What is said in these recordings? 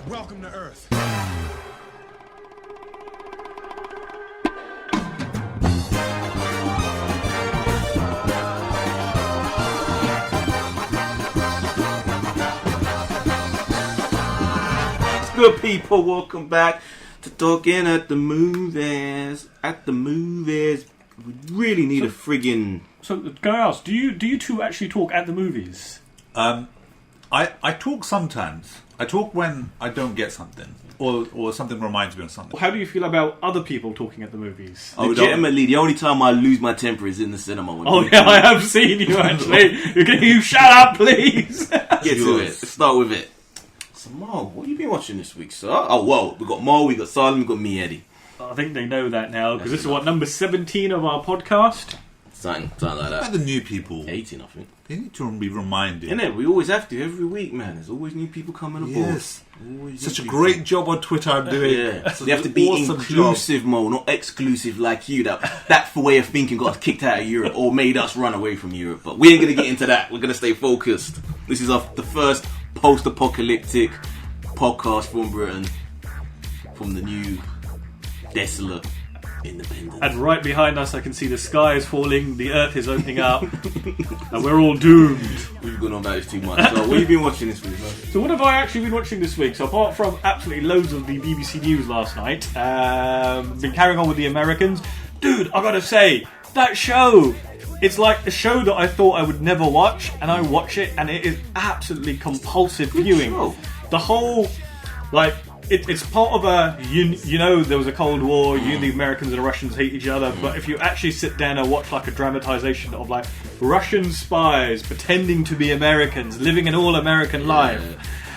Welcome to Earth. Good people, welcome back to Talking at the Movies. At the movies, we really need a friggin'... So, can I ask, do you two actually talk at the movies? I talk sometimes. I talk when I don't get something, or something reminds me of something. How do you feel about other people talking at the movies? Legitimately, the only time I lose my temper is in the cinema. When I have seen you actually. You shut up, please. Get to it. Let's start with it. So, Mo, what have you been watching this week, sir? Oh, well, we got Mo, we got Salem, we got me, Eddie. I think they know that now, because this is what, number 17 of our podcast? Something like that. About the new people, 18, I think. they need to be reminded. Innit? We always have to, every week, man. There's always new people coming aboard. Yes. Always Such a new great people. job on Twitter I'm doing. Yeah. Such They have to an be awesome inclusive, job. Mo, not exclusive like you. That way of thinking got us kicked out of Europe or made us run away from Europe. But we ain't going to get into that. We're going to stay focused. This is the first post-apocalyptic podcast from Britain, from the new desolate independence. And right behind us I can see the sky is falling, the earth is opening up, and we're all doomed. We've gone on about this too much. So what have you been watching this week, man? So what have I actually been watching this week? So apart from absolutely loads of the BBC News last night, been carrying on with The Americans. Dude, I gotta say, that show, it's like a show that I thought I would never watch, and I watch it, and it is absolutely compulsive viewing. show. The whole, like, it's part of a, you know, there was a Cold War, the Americans and the Russians hate each other, but if you actually sit down and watch like a dramatization of like Russian spies pretending to be Americans, living an all-American life,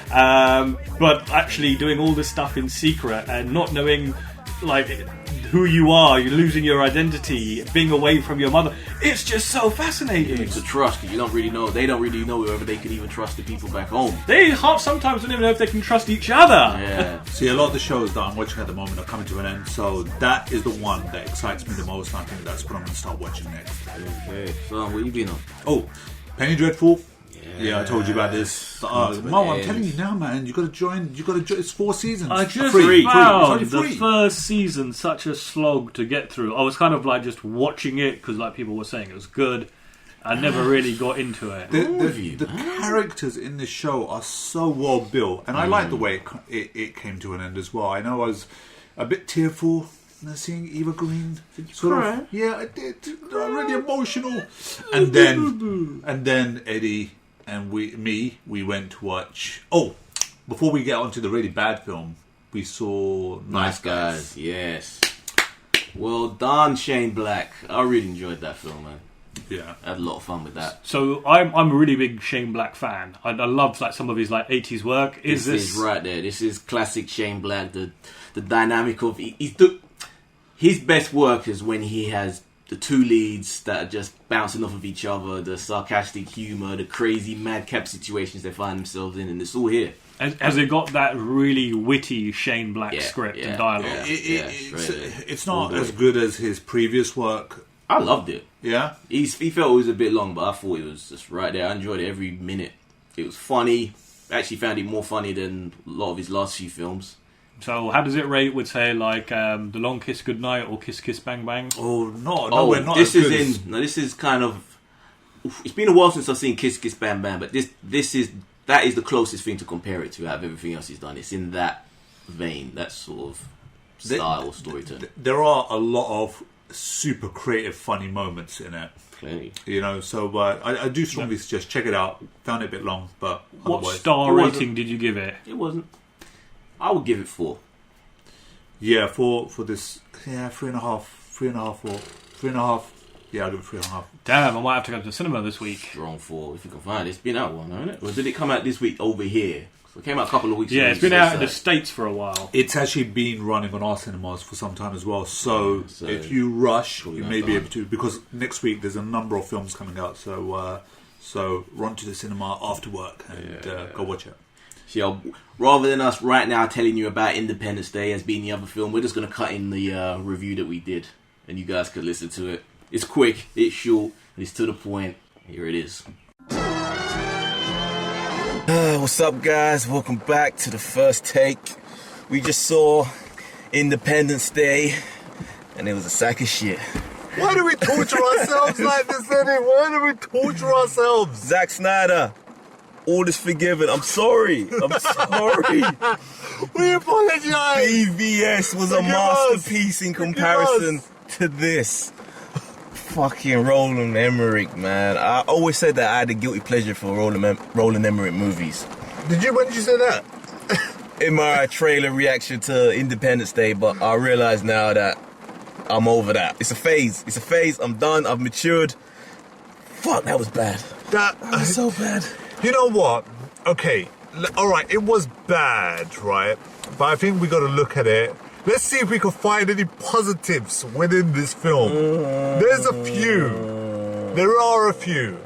but actually doing all this stuff in secret and not knowing like who you are, you're losing your identity, being away from your mother. It's just so fascinating. It's a trust, because you don't really know. They don't really know whether they can even trust the people back home. They sometimes don't even know if they can trust each other. Yeah. See, a lot of the shows that I'm watching at the moment are coming to an end, so that is the one that excites me the most, and I think that's what I'm going to start watching next. Okay. So, what have you been on? Oh, Penny Dreadful. Yeah, I told you about this. Mo, I'm telling you now, man. You got to join. It's 4 seasons. I just free. found It's only the free. first season such a slog to get through. I was kind of like just watching it because like people were saying it was good. I never really got into it. The characters in this show are so well built, and I like the way it came to an end as well. I know I was a bit tearful seeing Eva Green. cry? Yeah, I did. Really emotional. And then Eddie and we went to watch. Oh, before we get onto the really bad film, we saw Nice Guys. Yes. Well done, Shane Black. I really enjoyed that film, man. Yeah, I had a lot of fun with that. So I'm a really big Shane Black fan. I love like some of his like 80s work. This is right there. This is classic Shane Black. The dynamic of his best work is when he has the two leads that are just bouncing off of each other, the sarcastic humour, the crazy madcap situations they find themselves in, and it's all here. Has it got that really witty Shane Black script and dialogue? it's not as good as his previous work. I loved it. Yeah, He felt it was a bit long, but I thought it was just right there. I enjoyed it every minute. It was funny. I actually found it more funny than a lot of his last few films. So how does it rate with say like The Long Kiss Goodnight or Kiss Kiss Bang Bang? Oh no, we're not. This as is good as... This is kind of. It's been a while since I've seen Kiss Kiss Bam Bam, but that is the closest thing to compare it to out of everything else he's done. It's in that vein, that sort of style of storytelling. There are a lot of super creative, funny moments in it. Plenty. You know, so I do strongly suggest check it out. Found it a bit long, but What otherwise, star rating did you give it? It wasn't. I would give it 4. Yeah, for this, 3.5, 3.5. Yeah, I'll give it 3.5. Damn, I might have to go to the cinema this week. Strong 4 if you can find it. It's been out one, hasn't it? Or did it come out this week over here? So it came out a couple of weeks ago. Yeah, it's been out in the States for a while. It's actually been running on our cinemas for some time as well. So if you rush, you may be able to, because next week there's a number of films coming out. So run to the cinema after work and go watch it. So, rather than us right now telling you about Independence Day as being the other film, we're just going to cut in the review that we did and you guys could listen to it. It's quick, it's short, it's to the point. Here it is. What's up, guys? Welcome back to the first take. We just saw Independence Day, and it was a sack of shit. Why do we torture ourselves like this, Eddie? Why do we torture ourselves? Zack Snyder, all is forgiven. I'm sorry. I'm sorry. We apologize. BVS was a masterpiece in comparison to this. Fucking Roland Emmerich, man. I always said that I had a guilty pleasure for Roland Emmerich movies. When did you say that? In my trailer reaction to Independence Day, but I realize now that I'm over that. It's a phase. I'm done. I've matured. Fuck, that was bad. That was so bad. You know what? Okay, all right, it was bad, right? But I think we got to look at it. Let's see if we can find any positives within this film. There's a few. There are a few.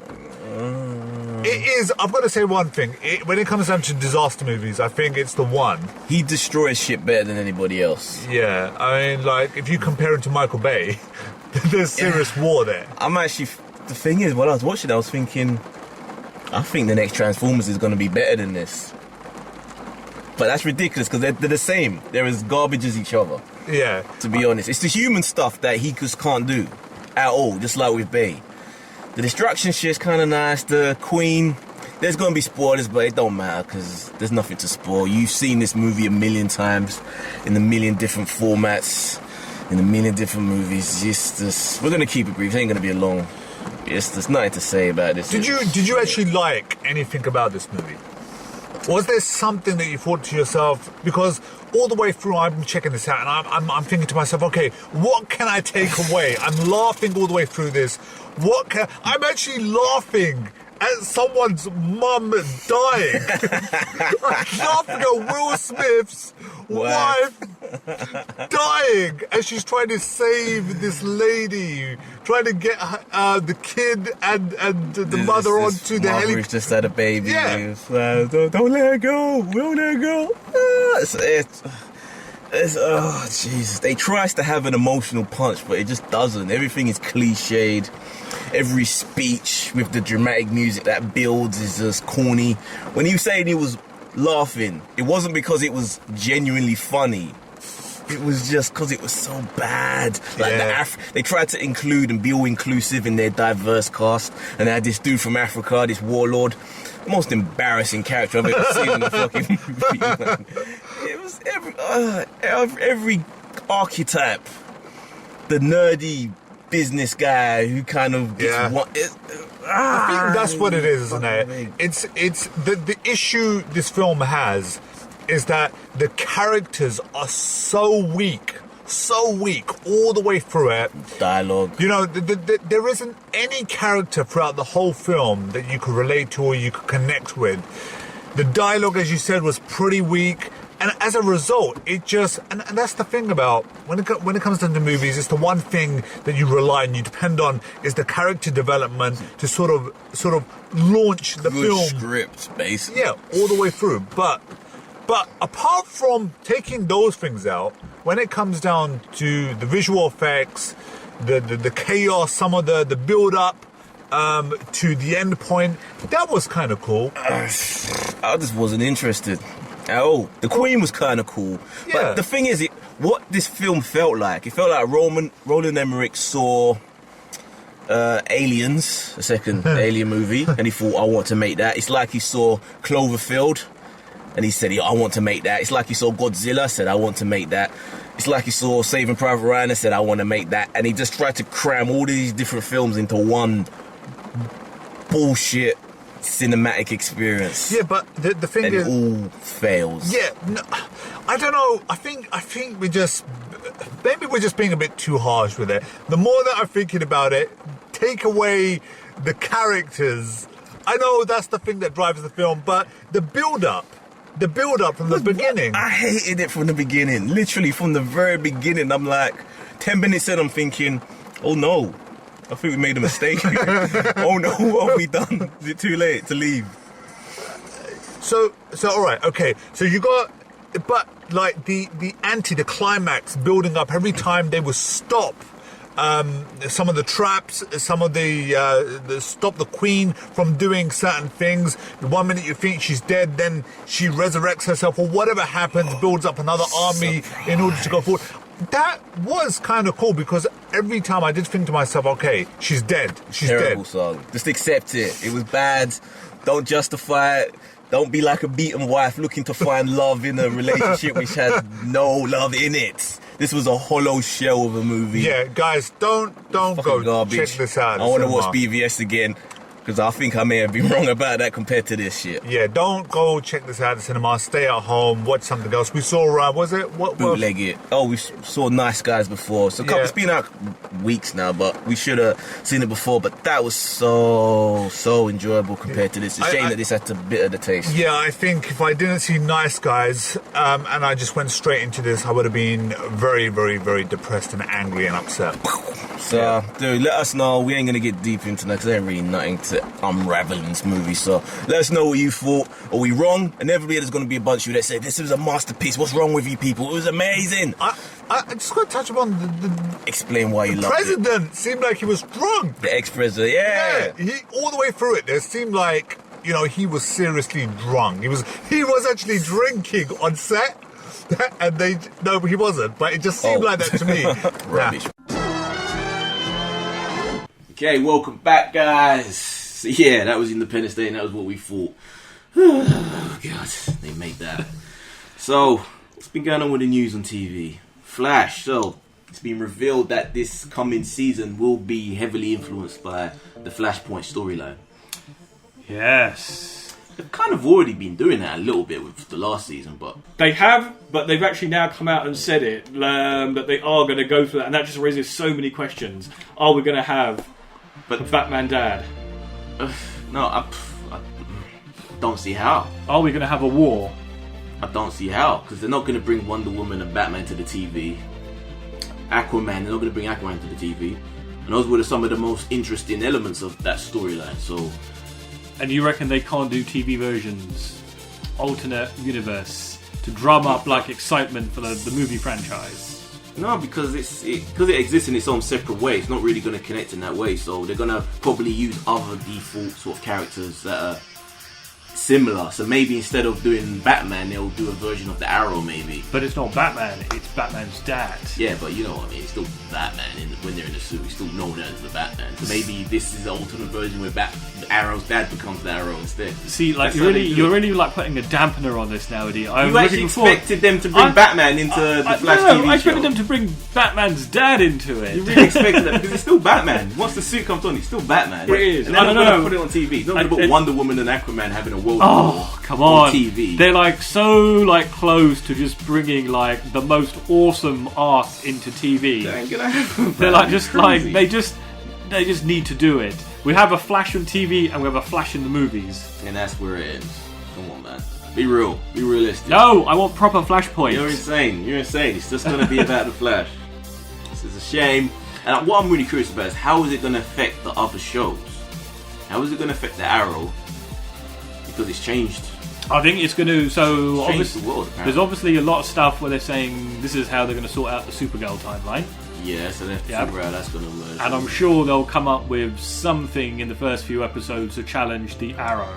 It is, I've got to say one thing. When it comes down to disaster movies, I think it's the one. He destroys shit better than anybody else. Yeah, I mean, like, if you compare him to Michael Bay, there's serious war there. The thing is, while I was watching, I was thinking, I think the next Transformers is going to be better than this. But that's ridiculous, because they're the same. They're as garbage as each other. Yeah. To be honest. It's the human stuff that he just can't do at all, just like with Bay. The destruction shit's kind of nice. The Queen, there's going to be spoilers, but it don't matter because there's nothing to spoil. You've seen this movie a million times in a million different formats, in a million different movies. We're going to keep it brief. It ain't going to be a long. There's nothing to say about this. Did you actually like anything about this movie? Was there something that you thought to yourself? Because all the way through, I'm checking this out, and I'm thinking to myself, okay, what can I take away? I'm laughing all the way through this. I'm actually laughing at someone's mum dying. I'm laughing at Will Smith's wife dying as she's trying to save this lady, trying to get the kid and the mother onto the helicopter. We've just had a baby. Yeah. Don't let her go. We'll let her go. Oh, Jesus. They tries to have an emotional punch, but it just doesn't. Everything is cliched. Every speech with the dramatic music that builds is just corny. When he was saying he was laughing, it wasn't because it was genuinely funny. It was just because it was so bad. Like they tried to include and be all inclusive in their diverse cast, and they had this dude from Africa, this warlord, the most embarrassing character I've ever seen in a fucking movie. Man. It was every archetype, the nerdy business guy who kind of gets I think that's what it is, isn't it? It's the issue this film has is that the characters are so weak all the way through it. Dialogue. You know, there isn't any character throughout the whole film that you could relate to or you could connect with. The dialogue, as you said, was pretty weak. And as a result, it just... And that's the thing about... When it comes down to movies, it's the one thing that you rely on, you depend on, is the character development to sort of launch the Good film. script, basically. Yeah, all the way through. But apart from taking those things out, when it comes down to the visual effects, the chaos, some of the build-up to the end point, that was kind of cool. I just wasn't interested. Oh, the Queen was kind of cool. Yeah. But the thing is, what this film felt like, it felt like Roland Emmerich saw Aliens, a second Alien movie, and he thought, I want to make that. It's like he saw Cloverfield, and he said, I want to make that. It's like he saw Godzilla, said, I want to make that. It's like he saw Saving Private Ryan and said, I want to make that. And he just tried to cram all these different films into one bullshit cinematic experience. Yeah, but the thing and is, it all fails. Yeah, no, I don't know. I think maybe we're just being a bit too harsh with it. The more that I'm thinking about it, take away the characters. I know that's the thing that drives the film, but the build-up from the beginning. I hated it from the beginning. Literally from the very beginning. I'm like, 10 minutes in, I'm thinking, oh no, I think we made a mistake. Oh no, what have we done? Is it too late to leave? So all right, okay. So you got, but like the climax building up every time they would stop some of the traps, some of the stop the Queen from doing certain things. The 1 minute you think she's dead, then she resurrects herself, or whatever happens, builds up another army in order to go forward. That was kind of cool, because every time I did think to myself, okay, she's dead. She's Terrible dead. song. Just accept it. It was bad. Don't justify it. Don't be like a beaten wife looking to find love in a relationship which has no love in it. This was a hollow shell of a movie. Yeah, guys, don't Fucking go garbage. check this out. I want to Cinema. watch BVS again, because I think I may have been wrong about that compared to this shit. Yeah, don't go check this out at the cinema. Stay at home, watch something else. We saw, was it? What? Bootleg it. Oh, we saw Nice Guys before. So Yeah. it's been out weeks now, but we should have seen it before. But that was so enjoyable compared to this. It's a shame that this had to bitter the taste. Yeah, I think if I didn't see Nice Guys and I just went straight into this, I would have been very, very, very depressed and angry and upset. So, dude, let us know. We ain't gonna get deep into that because there ain't really nothing to unravel in this movie. So, let us know what you thought. Are we wrong? Inevitably, there's gonna be a bunch of you that say this was a masterpiece. What's wrong with you people? It was amazing. I just got to touch upon the Explain why you loved it. president. Seemed like he was drunk. The ex-president, yeah. He all the way through it. It seemed like he was seriously drunk. He was actually drinking on set, and he wasn't. But it just seemed Oh. like that to me. Rubbish. Okay, welcome back, guys. So, yeah, that was Independence Day, and that was what we thought. Oh, God, they made that. So, what's been going on with the news on TV? Flash. So, it's been revealed that this coming season will be heavily influenced by the Flashpoint storyline. Yes. They've kind of already been doing that a little bit with the last season, but They have, but they've actually now come out and said it, that they are going to go for that, and that just raises so many questions. Are we going to have a Batman dad? no, I don't see how. Are we going to have a war? I don't see how, because they're not going to bring Wonder Woman and Batman to the TV. Aquaman, they're not going to bring Aquaman to the TV. And those were some of the most interesting elements of that storyline. So, And you reckon they can't do TV versions, alternate universe, to drum up like excitement for the movie franchise? no, because it exists in its own separate way. It's not really going to connect in that way. So they're going to probably use other default sort of characters that are similar. So maybe instead of doing Batman, they'll do a version of the Arrow, maybe. But it's not Batman, it's Batman's dad. Yeah, but you know what I mean. It's still Batman when they're in the suit. It's still known as the Batman. So maybe this is the alternate version where Arrow's dad becomes the Arrow instead. See, like That's how you're really like putting a dampener on this now, Eddie. You actually expected them to bring Batman into the Flash TV I expected show. them to bring Batman's dad into it. You really expected that because it's still Batman. Once the suit comes on, it's still Batman. It is. And they're not No. going to put it on TV. They're not going to put Wonder Woman and Aquaman having a world war Oh, come on. TV. They're like so like close to just bringing like the most awesome art into TV. That ain't gonna happen. They're like just like Crazy. they just need to do it. We have a Flash on TV and we have a Flash in the movies. And that's where it ends. Come on, man. Be real. Be realistic. No, I want proper Flashpoint. You're insane. You're insane. It's just going to be about the Flash. This is a shame. And what I'm really curious about is how is it going to affect the other shows? How is it going to affect the Arrow? Because it's changed. I think it's going to. So Change obviously, the world, apparently. there's obviously a lot of stuff where they're saying this is how they're going to sort out the Supergirl timeline, Yeah, so they have to Yeah. figure out how that's going to emerge. and I'm sure they'll come up with something in the first few episodes to challenge the Arrow.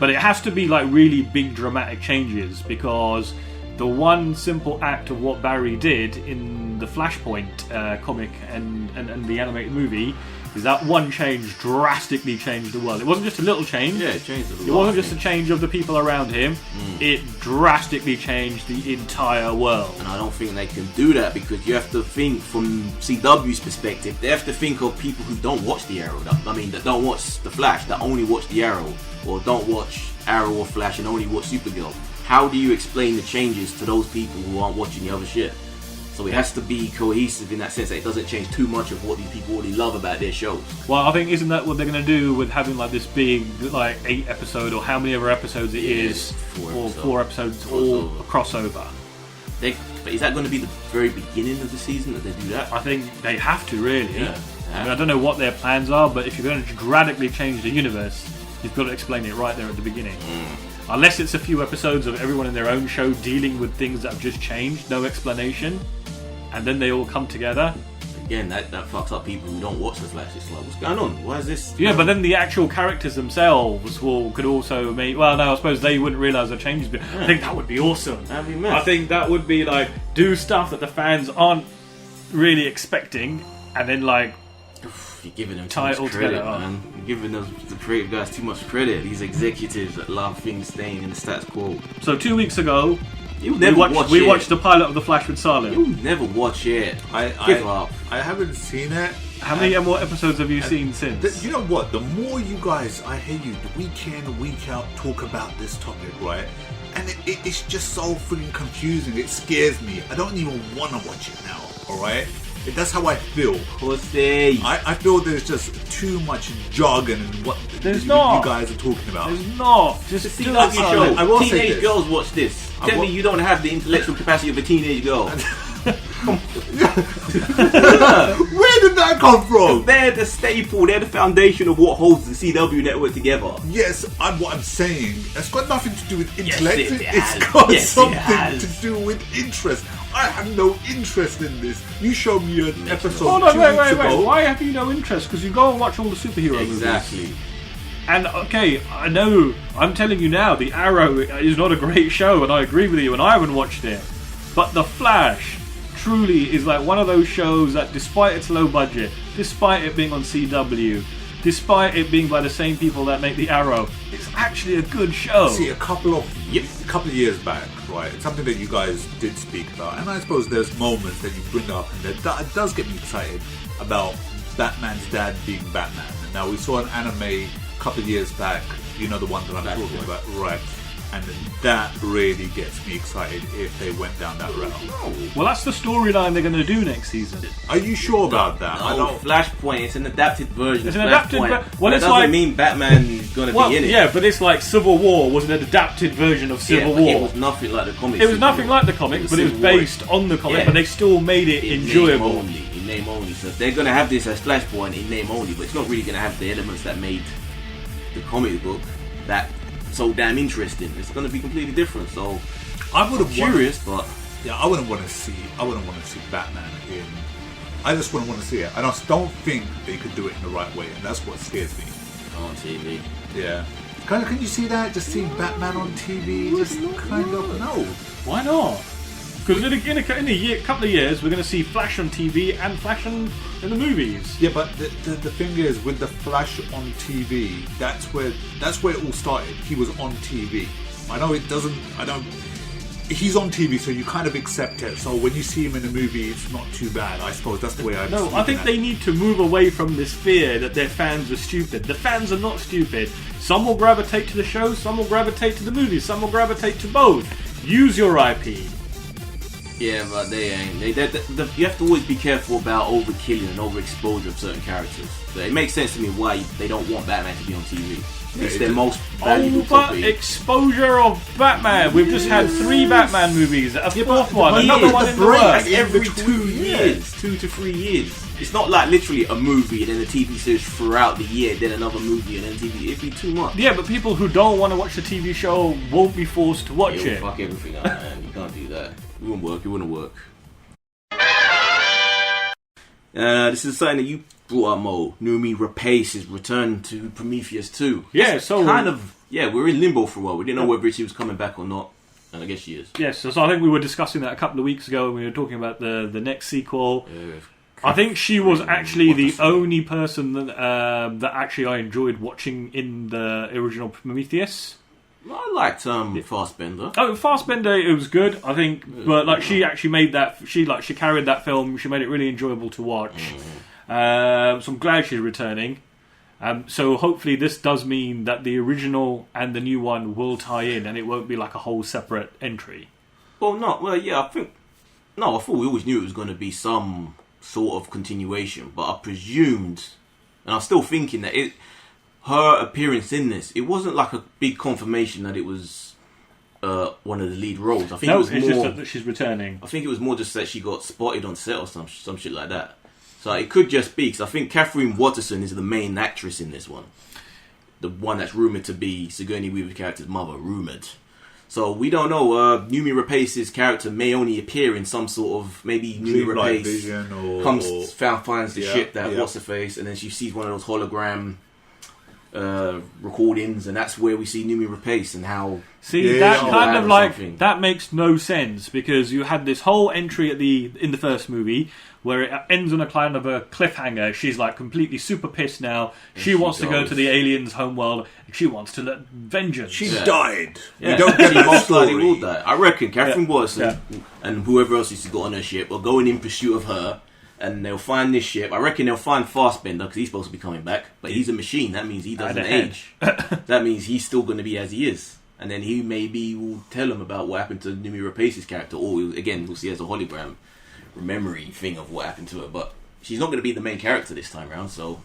But it has to be like really big dramatic changes, because the one simple act of what Barry did in the Flashpoint comic and the animated movie is that one change drastically changed the world. It wasn't just a little change. Yeah, it changed the It wasn't just a change of the people around him. It drastically changed the entire world. And I don't think they can do that because you have to think from CW's perspective. They have to think of people who don't watch the Arrow. That don't watch the Flash, that only watch the Arrow, or don't watch Arrow or Flash and only watch Supergirl. How do you explain the changes to those people who aren't watching the other shit? So it has to be cohesive in that sense that it doesn't change too much of what these people already love about their shows. Well, I think isn't that what they're going to do with having like this big like 8 episode or how many other episodes it is, or 4 episodes or a crossover. But is that going to be the very beginning of the season that they do that? I think they have to really. Yeah. I mean, I don't know what their plans are, but if you're going to radically change the universe, you've got to explain it right there at the beginning. Unless it's a few episodes of everyone in their own show dealing with things that have just changed, no explanation, and then they all come together. again, that fucks up people who don't watch the Flash. It's like, what's going on? Why is this? Yeah, but then the actual characters themselves could also make. Well, no, I suppose they wouldn't realise the changes. But I think that would be awesome. That'd be mad. I think that would be like do stuff that the fans aren't really expecting, and then like You're giving them too tie it much all credit, together. man. You're giving those the creative guys too much credit. These executives that love things staying in the status quo. So 2 weeks ago, You'll never watch we it. watched the pilot of The Flash with Salim. You'll never watch it. Give up. I haven't seen it. How many more episodes have you seen since? You know what? The more you guys, I hear you, week in, week out, talk about this topic, right? And it's just so freaking confusing. It scares me. I don't even want to watch it now, alright? That's how I feel. Pussy. I feel there's just too much jargon in what There's you not. guys are talking about. There's not. Just See, do like it. you show. I will say Teenage this. girls watch this. Tell me you don't have the intellectual capacity of a teenage girl. Where did that come from? They're the staple. They're the foundation of what holds the CW network together. Yes, what I'm saying. It's got nothing to do with Yes, intellect. it It's has. got Yes, it something has. to do with interest. I have no interest in this. You show me an episode Hold on, 2 wait. weeks ago. Why have you no interest? Because you go and watch all the superhero movies. Exactly. And okay, I know, I'm telling you now, The Arrow is not a great show, and I agree with you, and I haven't watched it. But The Flash truly is like one of those shows that, despite its low budget, despite it being on CW, despite it being by the same people that make The Arrow, it's actually a good show. See, a couple of years back, right? It's something that you guys did speak about, and I suppose there's moments that you bring up, and that does get me excited about Batman's dad being Batman. And now we saw an anime a couple of years back, you know the one that I'm talking about, right? And that really gets me excited if they went down that route. Well, that's the storyline they're going to do next season. Are you sure about that? I No, don't. Flashpoint. It's an adapted version. It's of an adapted Flashpoint. well, that it's doesn't like- mean Batman is going to be in it. Yeah, but it's like Civil War was an adapted version of Civil but War. It was nothing like the comics. It was nothing like the comic, but it was Civil War. based on the comic, Yeah. but they still made it In enjoyable. in name only. So they're going to have this as Flashpoint in name only, but it's not really going to have the elements that made the comic book that so damn interesting. It's going to be completely different. So I would I'm have curious, but Yeah, I wouldn't want to see Batman in. I just wouldn't want to see it. I just don't think they could do it in the right way, and that's what scares me. on TV. Yeah. Can you see that? Just seeing Batman on TV, just kind of no. Why not? Because in a couple of years, we're going to see Flash on TV and Flash in the movies. Yeah, but the thing is, with the Flash on TV, that's where it all started. He was on TV. I know it doesn't. He's on TV, so you kind of accept it. So when you see him in a movie, it's not too bad. I suppose that's the way I. No, I think they need to move away from this fear that their fans are stupid. The fans are not stupid. Some will gravitate to the show, some will gravitate to the movies, some will gravitate to both. Use your IP. Yeah, but they ain't. You have to always be careful about overkilling and overexposure of certain characters. So it makes sense to me why they don't want Batman to be on TV. It's their most valuable property. Exposure of Batman. We've just had 3 Batman movies. A fourth one, another one in the That's works. every 2 years, 2 to 3 years. It's not like literally a movie and then a TV series throughout the year, then another movie and then TV. It'd be too much. Yeah, but people who don't want to watch the TV show won't be forced to watch It'll it. fuck everything up, man. You can't do that. It wouldn't work. This is something that you brought up, Mo. Noomi Rapace's return to Prometheus 2. Yeah, so we're in limbo for a while. We didn't know whether she was coming back or not, and I guess she is. Yes, so I think we were discussing that a couple of weeks ago when we were talking about the next sequel. I think she was actually the only person that actually I enjoyed watching in the original Prometheus. I liked Fassbender. Oh, Fassbender, it was good, I think, but like she actually made that. She carried that film. She made it really enjoyable to watch. So I'm glad she's returning. So hopefully this does mean that the original and the new one will tie in, and it won't be like a whole separate entry. I thought we always knew it was going to be some sort of continuation, but I presumed, and I'm still thinking that her appearance in this, it wasn't like a big confirmation that it was one of the lead roles. I think it was it's more just that she's returning. I think it was more just that she got spotted on set or some shit like that. So it could just be, because I think Catherine Watterson is the main actress in this one. The one that's rumoured to be Sigourney Weaver's character's mother, rumoured. So we don't know. Numi Rapace's character may only appear in some sort of maybe Numi Dreamlike Rapace vision or finds the ship that what's her face, and then she sees one of those hologram recordings, and that's where we see Numi Rapace and how. See, that kind of like that makes no sense because you had this whole entry in the first movie where it ends on a kind of a cliffhanger. She's like completely super pissed now. She wants to go to the aliens' homeworld. She wants to let vengeance. She died. Yeah. We don't get she that most likely story. will die. I reckon Catherine Watson and whoever else she's got on her ship are going in pursuit of her, and they'll find this ship. I reckon they'll find Fassbender because he's supposed to be coming back, but he's a machine. That means he doesn't age. That means he's still going to be as he is. And then he maybe will tell him about what happened to Numi Rapace's character, or again, we'll see as a hologram memory thing of what happened to her. But she's not going to be the main character this time around, so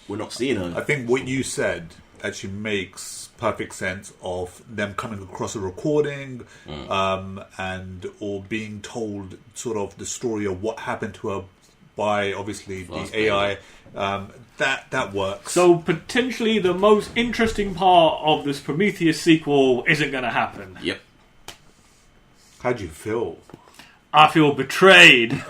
we're not seeing her. I think what you said actually makes perfect sense of them coming across a recording and or being told sort of the story of what happened to her by obviously the AI. That works. So potentially the most interesting part of this Prometheus sequel isn't going to happen. Yep. How do you feel? I feel betrayed.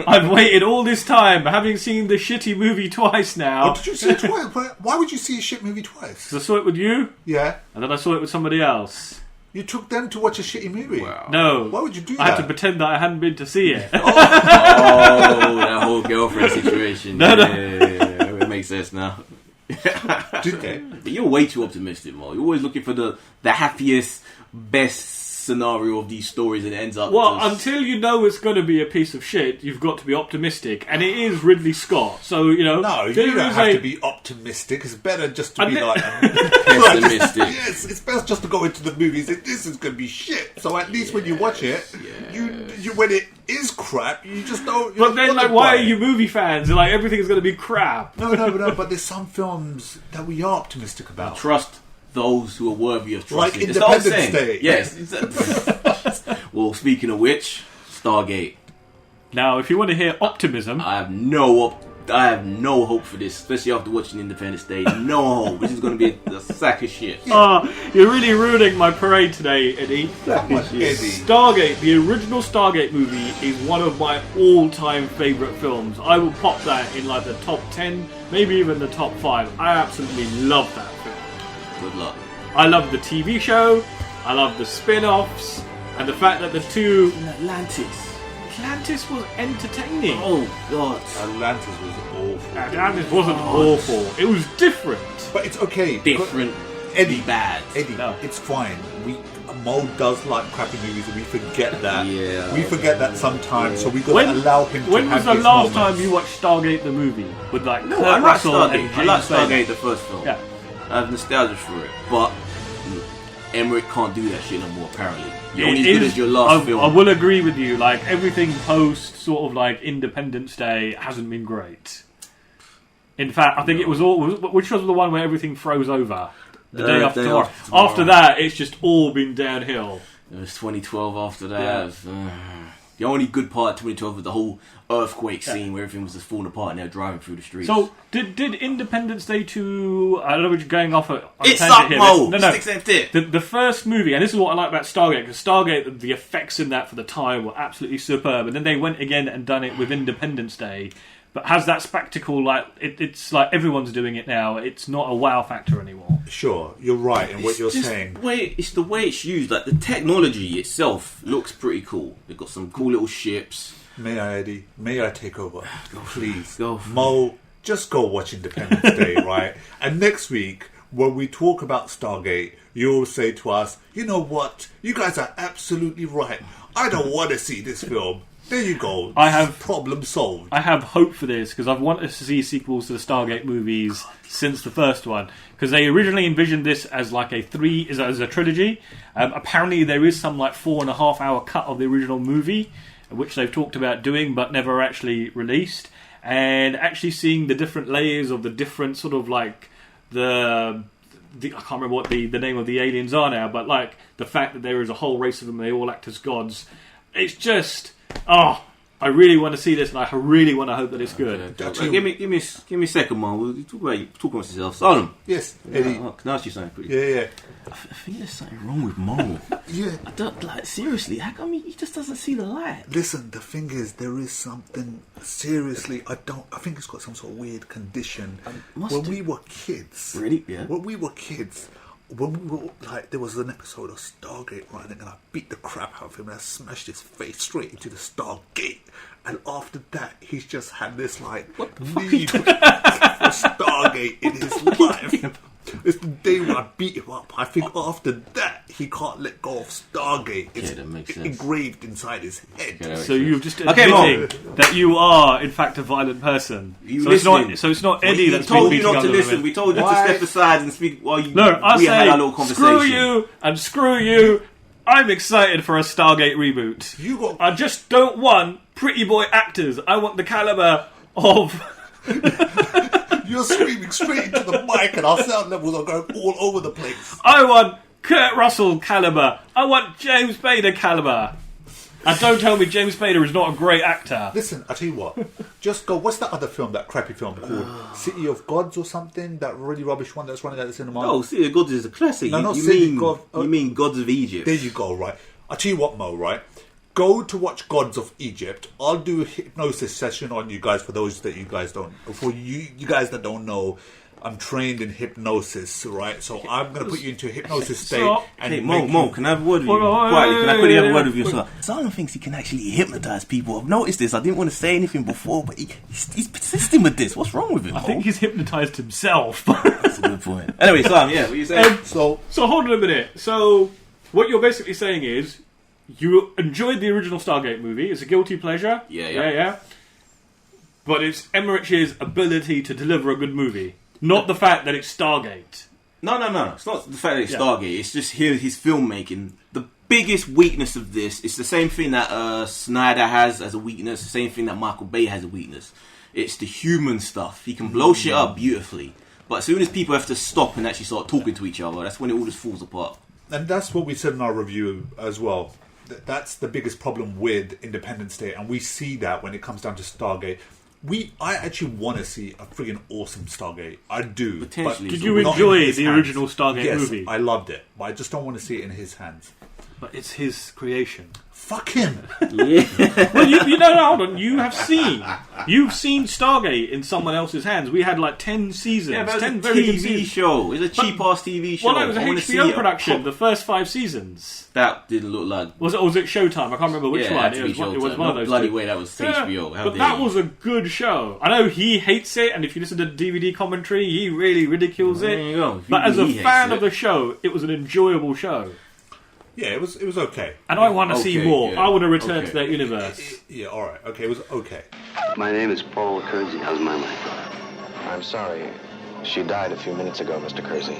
I've waited all this time, having seen the shitty movie twice now. Oh, did you see it twice? Why would you see a shit movie twice? 'Cause I saw it with you, Yeah. and then I saw it with somebody else. You took them to watch a shitty movie. Wow. No. Why would you do I had that? to pretend that I hadn't been to see it. Oh, that whole girlfriend situation. No. Yeah, it makes sense now. Okay. But you're way too optimistic, Mo. You're always looking for the happiest, best scenario of these stories, and it ends up. Well, until you know it's going to be a piece of shit, you've got to be optimistic, and it is Ridley Scott. So No, you don't have to be optimistic. It's better just to be like pessimistic. Yes, it's best just to go into the movies and this is going to be shit. So at least when you watch it, you when it is crap, you just don't. But then, like, why are you movie fans? Like, everything's going to be crap. No. But there's some films that we are optimistic about. Trust those who are worthy of trust. Like Independence Day. Yes. Well, speaking of which, Stargate. Now, if you want to hear optimism, I have no hope for this, especially after watching Independence Day. No hope. This is going to be a sack of shit. you're really ruining my parade today, Eddie. Eddie. Stargate, the original Stargate movie, is one of my all-time favourite films. I will pop that in like the top 10, maybe even the top 5. I absolutely love that film. Good luck. I love the TV show, I love the spin-offs, and the fact that the two... Atlantis was entertaining. Oh, God. Atlantis was awful. Atlantis wasn't awful. It was different. But it's okay. Different. Eddie, Bad. Eddie, No. it's fine. Mo does like crappy movies, and we forget that. Yeah. We forget that sometimes, so we got to allow him to When have was the his last moments. time you watched Stargate the movie? With like No, Kurt I like Russell Stargate. and I James like Spader? Stargate, the first film. Yeah. I have nostalgia for it, but Emmerich can't do that shit no more. Apparently, you're It only as good is- as your last film. I will agree with you. Like everything post sort of like Independence Day hasn't been great. In fact, I think it was all. Which was the one where everything froze over? The day after Day tomorrow. After Tomorrow. After that, it's just all been downhill. It was 2012 after that. Yeah. It was, the only good part of 2012 was the whole earthquake scene where everything was just falling apart and they're driving through the streets. So did Independence Day 2? I don't know if you're going off on a It's tangent up, here. Mo! No. Sticks and tip. The first movie, and this is what I like about Stargate, because Stargate, the effects in that for the time were absolutely superb, and then they went again and done it with Independence Day, but has that spectacle, like, it's like everyone's doing it now, it's not a wow factor anymore. Sure, you're right in what you're Just saying. It's the way it's used. Like the technology itself looks pretty cool. They've got some cool little ships. May I, Eddie? May I take over? Please. Go for Mo, just go watch Independence Day, right? And next week, when we talk about Stargate, you'll say to us, you know what? You guys are absolutely right. I don't want to see this film. There you go. I have- problem solved. I have hope for this, because I've wanted to see sequels to the Stargate movies since the first one, because they originally envisioned this as like as a trilogy. Apparently there is some like 4.5 hour cut of the original movie, which they've talked about doing but never actually released, and actually seeing the different layers of the different sort of like the I can't remember what the name of the aliens are now, but like the fact that there is a whole race of them, they all act as gods. It's just I really want to see this, and I really want to hope that it's good. Okay. Give me a second, man. We'll talk amongst yourself. Solomon. Yes, Eddie. Can I ask you something quickly? Yeah. I think there's something wrong with Mo. Yeah. I don't, like, seriously, how come he just doesn't see the light? Listen, the thing is, there is something, seriously, I think he's got some sort of weird condition. We were kids. Really? Yeah. When we were kids, there was an episode of Stargate running, and I beat the crap out of him, and I smashed his face straight into the Stargate. And after that, he's just had this, need for Stargate in his life. It's the day when I beat him up. I think after that, he can't let go of Stargate. It's that makes sense. engraved inside his head. So you've just admitting that you are, in fact, a violent person. So it's not Eddie that's told been you not to listen. women. We told you to step aside and speak while we I had our little say, conversation. screw you and screw you. I'm excited for a Stargate reboot. I just don't want pretty boy actors. I want the caliber of... You're screaming straight into the mic, and our sound levels are going all over the place. I want Kurt Russell caliber. I want James Spader caliber. And don't tell me James Spader is not a great actor. Listen, I tell you what. Just go. What's that other film? That crappy film called City of Gods or something? That really rubbish one that's running at the cinema. No, City of Gods is a classic. No, You mean Gods of Egypt? There you go. Right. I tell you what, Mo. Right. Go to watch Gods of Egypt. I'll do a hypnosis session on you guys. For those that you guys don't, for you guys that don't know, I'm trained in hypnosis, right? So I'm going to put you into a hypnosis state. Hey, Mo, can I have a word with you? Quietly, can I quickly have a word with you? Solomon thinks he can actually hypnotise people. I've noticed this. I didn't want to say anything before, but he's persisting with this. What's wrong with him? I think he's hypnotised himself. That's a good point. Anyway, Solomon, what are you saying? So hold on a minute. So what you're basically saying is you enjoyed the original Stargate movie. It's a guilty pleasure. Yeah. But it's Emmerich's ability to deliver a good movie. Not the fact that it's Stargate. No. It's not the fact that it's Stargate. It's just his filmmaking. The biggest weakness of this is the same thing that Snyder has as a weakness, the same thing that Michael Bay has a weakness. It's the human stuff. He can blow shit up beautifully. But as soon as people have to stop and actually start talking to each other, that's when it all just falls apart. And that's what we said in our review as well. That's the biggest problem with Independence Day. And we see that when it comes down to Stargate. I actually want to see a friggin' awesome Stargate. I do. Potentially. Did you enjoy the original Stargate movie? Yes, I loved it. But I just don't want to see it in his hands. But it's his creation. Fuck him. Yeah. Well, hold on. You've seen Stargate in someone else's hands. We had like 10 seasons. Yeah, but 10 it was a TV show. It was a cheap-ass TV show. Well, no, it was a HBO production, the first 5 seasons. That didn't look like... Was it Showtime? I can't remember which one. It was one of those bloody two. way, that was HBO. But that was a good show. I know he hates it, and if you listen to DVD commentary, he really ridicules it. There you go. But as a fan of the show, it was an enjoyable show. Yeah, it was okay. And I want to see more. Yeah. I want to return to that universe. Alright. Okay, it was okay. My name is Paul Kersey. How's my wife? I'm sorry. She died a few minutes ago, Mr. Kersey.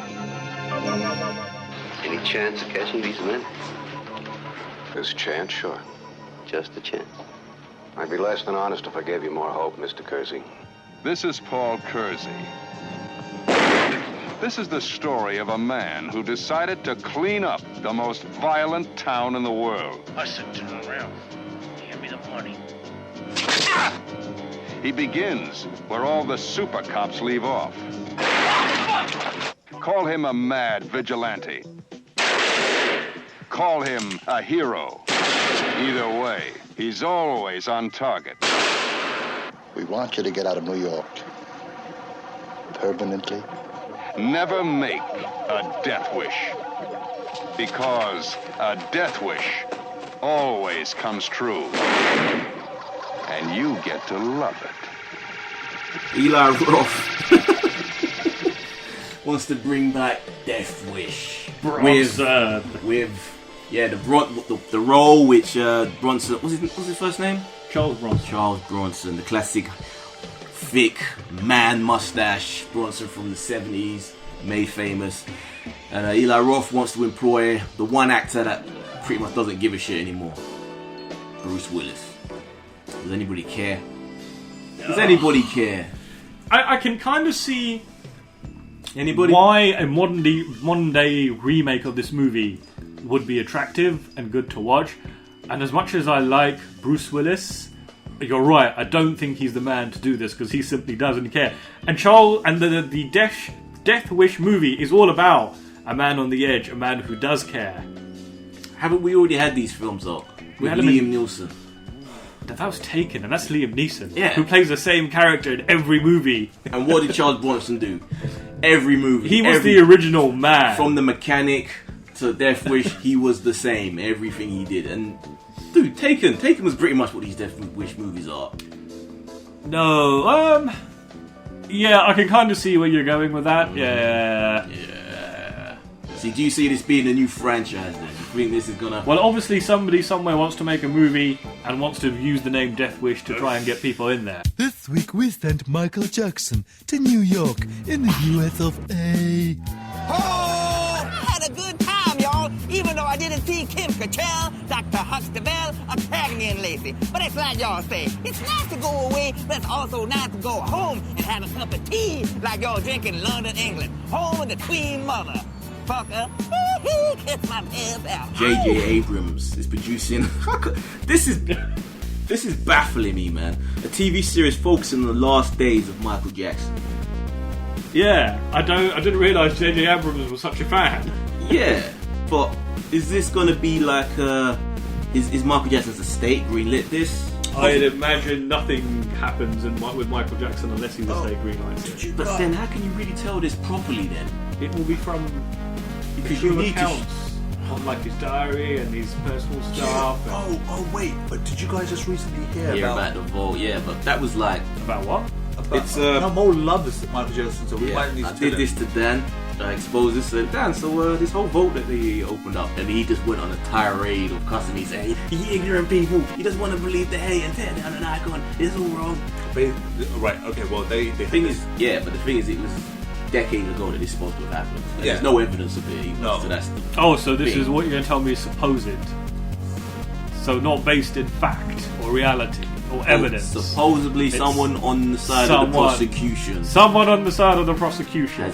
Any chance of catching these men? There's a chance, sure. Just a chance. I'd be less than honest if I gave you more hope, Mr. Kersey. This is Paul Kersey. This is the story of a man who decided to clean up the most violent town in the world. I said turn around. Hand me the money. He begins where all the super cops leave off. Call him a mad vigilante. Call him a hero. Either way, he's always on target. We want you to get out of New York. Permanently. Never make a death wish. Because a death wish always comes true. And you get to love it. Eli Roth wants to bring back Death Wish. Bronson. The role which Bronson, what's his first name? Charles Bronson, the classic thick man mustache Bronson from the 70s, made famous. And Eli Roth wants to employ the one actor that pretty much doesn't give a shit anymore, Bruce Willis. Does anybody care? I can kind of see anybody why a modern day remake of this movie would be attractive and good to watch. And as much as I like Bruce Willis, you're right. I don't think he's the man to do this because he simply doesn't care. And Charles and the Death Wish movie is all about a man on the edge, a man who does care. Haven't we already had these films up? With Liam Neeson. That was Taken, and that's Liam Neeson, yeah, who plays the same character in every movie. And what did Charles Bronson do? Every movie. He was the original man. From The Mechanic to Death Wish, he was the same. Everything he did. And, dude, Taken was pretty much what these Death Wish movies are. No, yeah, I can kind of see where you're going with that. Yeah. See, do you see this being a new franchise then? You think this is gonna... Well, obviously somebody somewhere wants to make a movie and wants to use the name Death Wish to try and get people in there. This week we sent Michael Jackson to New York in the US of A. Oh, had a good time, y'all. Even though I didn't see Kim Cattrall, Dr. Huxtable, or Cagney and Lacey. But it's like y'all say, it's nice to go away, but it's also nice to go home and have a cup of tea like y'all drink in London, England. Home with the Queen Mother. Fucker. Kiss my pants out. J.J. Abrams is producing... This is baffling me, man. A TV series focusing on the last days of Michael Jackson. Yeah, I didn't realise J.J. Abrams was such a fan. Yeah, but is this gonna be like is Michael Jackson's estate greenlit this? I'd imagine nothing happens with Michael Jackson unless his estate greenlights it. But then how can you really tell this properly then? It will be from because you need accounts on like his diary and his personal stuff. Yeah. Oh wait, but did you guys just recently hear about the vault? Yeah, but that was like about what? It's no more love this Michael Jackson, so we might need to did this to Dan. I exposed this to Dan, so this whole vault that they opened up, and he just went on a tirade of cussing me, saying, "You ignorant people, he doesn't want to believe the hate and tear down an icon. It's all wrong." Right, okay, well, they the thing is, it was decades ago that this supposed to have happened. And there's no evidence of it even, so that's the so this is what you're going to tell me is supposed. So not based in fact or reality or evidence. Supposedly someone on the side of the prosecution. Someone on the side of the prosecution.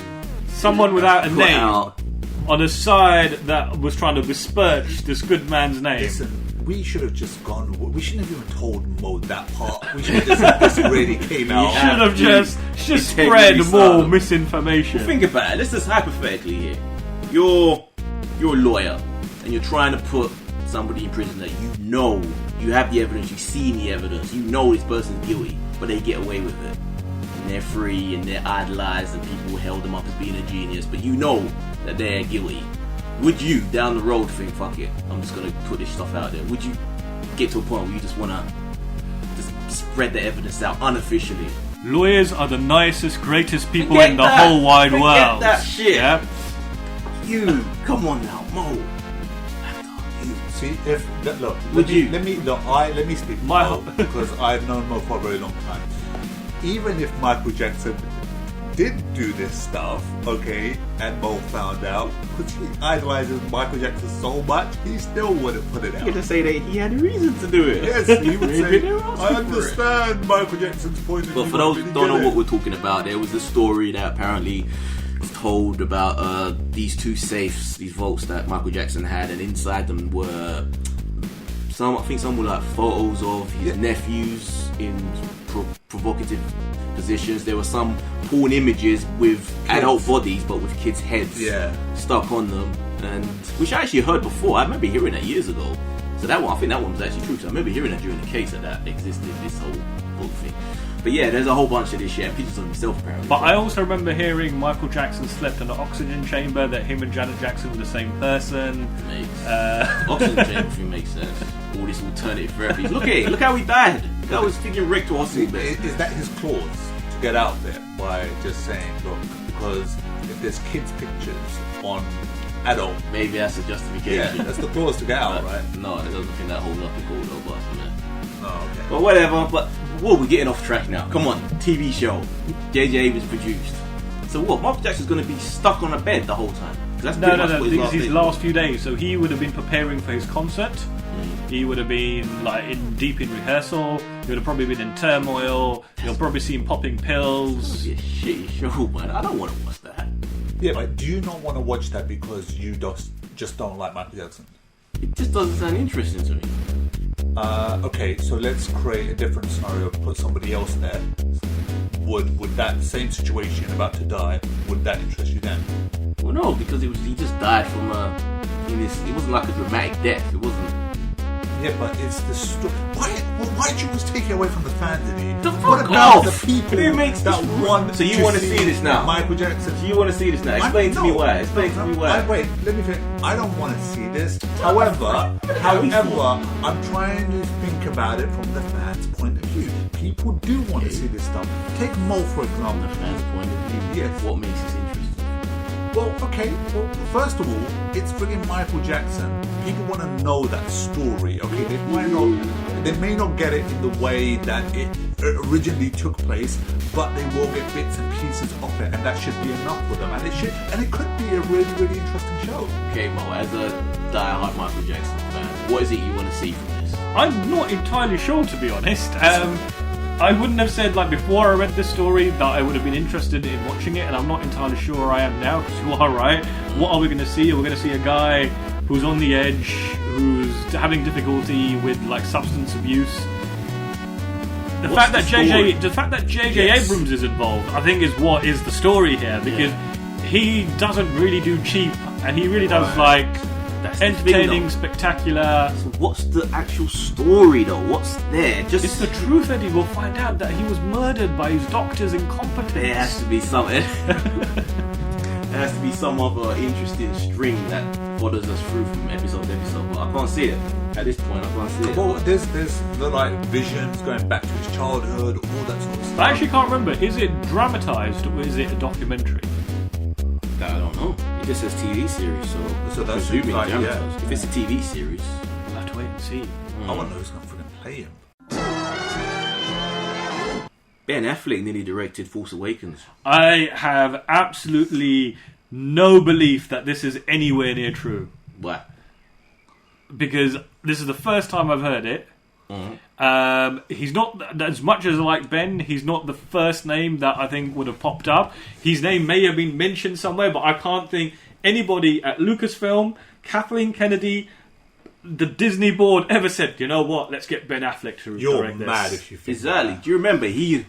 Someone without a name on a side that was trying to besmirch this good man's name. Listen, we should have just gone. We shouldn't have even told Mo that part. We should have just said this already came out. You should have just spread more misinformation. Well, think about it. Let's just hypothetically here. You're a lawyer and you're trying to put somebody in prison that you have the evidence, you've seen the evidence, you know this person's guilty, but they get away with it. And they're free and they're idolized and people held them up as being a genius, but you know that they're guilty. Would you, down the road, think, fuck it, I'm just going to put this stuff out there? Would you get to a point where you just want to just spread the evidence out unofficially? Lawyers are the nicest, greatest people in the whole wide world. That shit. Yeah? You, come on now, Mo. See, if look, let me speak for Mo, because I've known Mo for a very long time. Even if Michael Jackson did do this stuff, okay, and Mo found out, because he idolizes Michael Jackson so much, he still wouldn't put it out. He would say that he had a reason to do it. Yes, he would say, I understand Michael Jackson's point of view. But for those who don't know what we're talking about, there was a story that apparently told about these two safes, these vaults that Michael Jackson had, and inside them were some were like photos of his nephews in provocative positions. There were some porn images with adult bodies but with kids' heads stuck on them, and which I actually heard before. I remember hearing that years ago. So that one, I think that one was actually true. So I remember hearing that during the case that existed, this whole book thing. But yeah, there's a whole bunch of this shit, and pictures of himself apparently. But I also remember hearing Michael Jackson slept in an oxygen chamber, that him and Janet Jackson were the same person. Oxygen chamber thing makes sense. All this alternative therapies. Look how he died. Look how his freaking rectal hospital. Is that his clause to get out there by just saying, look, because if there's kids' pictures on adult, maybe that's a justification. Yeah, that's the clause to get out, right? No, I don't think that holds up at all, though. But okay. But whatever. But we're getting off track now. Come on, TV show. J.J. Abrams produced. So what? Michael Jackson's going to be stuck on a bed the whole time? That's no. These his last few days. So he would have been preparing for his concert. He would have been like deep in rehearsal. He would have probably been in turmoil. You'll probably see him popping pills. It's a shitty show, man. I don't want to watch that. Yeah, but do you not want to watch that because you just don't like Michael Jackson? It just doesn't sound interesting to me. okay, so let's create a different scenario, put somebody else there. Would that same situation about to die, would that interest you then? Well, no, because he just died from it wasn't like a dramatic death. It wasn't. Yeah, but it's the story. Why'd you always take it away from the fans, What about the people it makes that want? So you want to see this now? Michael Jackson. So you want to see this now? Explain to me why. Explain to me why. Wait, let me finish. I don't want to see this. However, I'm trying to think about it from the fans' point of view. People do want to see this stuff. Take Mo, for example. The fans' point of view. Yes. What makes this interesting? Well, okay. Well, first of all, it's friggin' Michael Jackson. People want to know that story. Okay, they may not get it in the way that it originally took place, but they will get bits and pieces of it, and that should be enough for them. And it could be a really, really interesting show. Okay, Mo, as a die-hard Michael Jackson fan, what is it you want to see from this? I'm not entirely sure, to be honest. I wouldn't have said, like, before I read this story that I would have been interested in watching it, and I'm not entirely sure I am now, because you are right. What are we going to see? We're going to see a guy who's on the edge, who's having difficulty with, like, substance abuse. The fact that J.J. Abrams is involved, I think, is what is the story here, because he doesn't really do cheap, and he really does, like, entertaining, spectacular. So what's the actual story though? What's there? It's the truth, Eddie. We'll find out that he was murdered by his doctor's incompetence. There has to be something. There has to be some other interesting string that follows us through from episode to episode, but I can't see it. At this point, I can't see it. Well, there's the like visions going back to his childhood, all that sort of stuff. I actually can't remember. Is it dramatized or is it a documentary? I don't know. It just says TV series, so that's presuming like, dramatized. If it's a TV series, we'll have to wait and see. I want to know who's going to freaking play him. Ben Affleck nearly directed Force Awakens. I have absolutely no belief that this is anywhere near true. Why? Because this is the first time I've heard it. He's not, as much as I like Ben, he's not the first name that I think would have popped up. His name may have been mentioned somewhere, but I can't think anybody at Lucasfilm, Kathleen Kennedy, the Disney board ever said, you know what, let's get Ben Affleck to direct this. You're mad if you think exactly. Do you remember he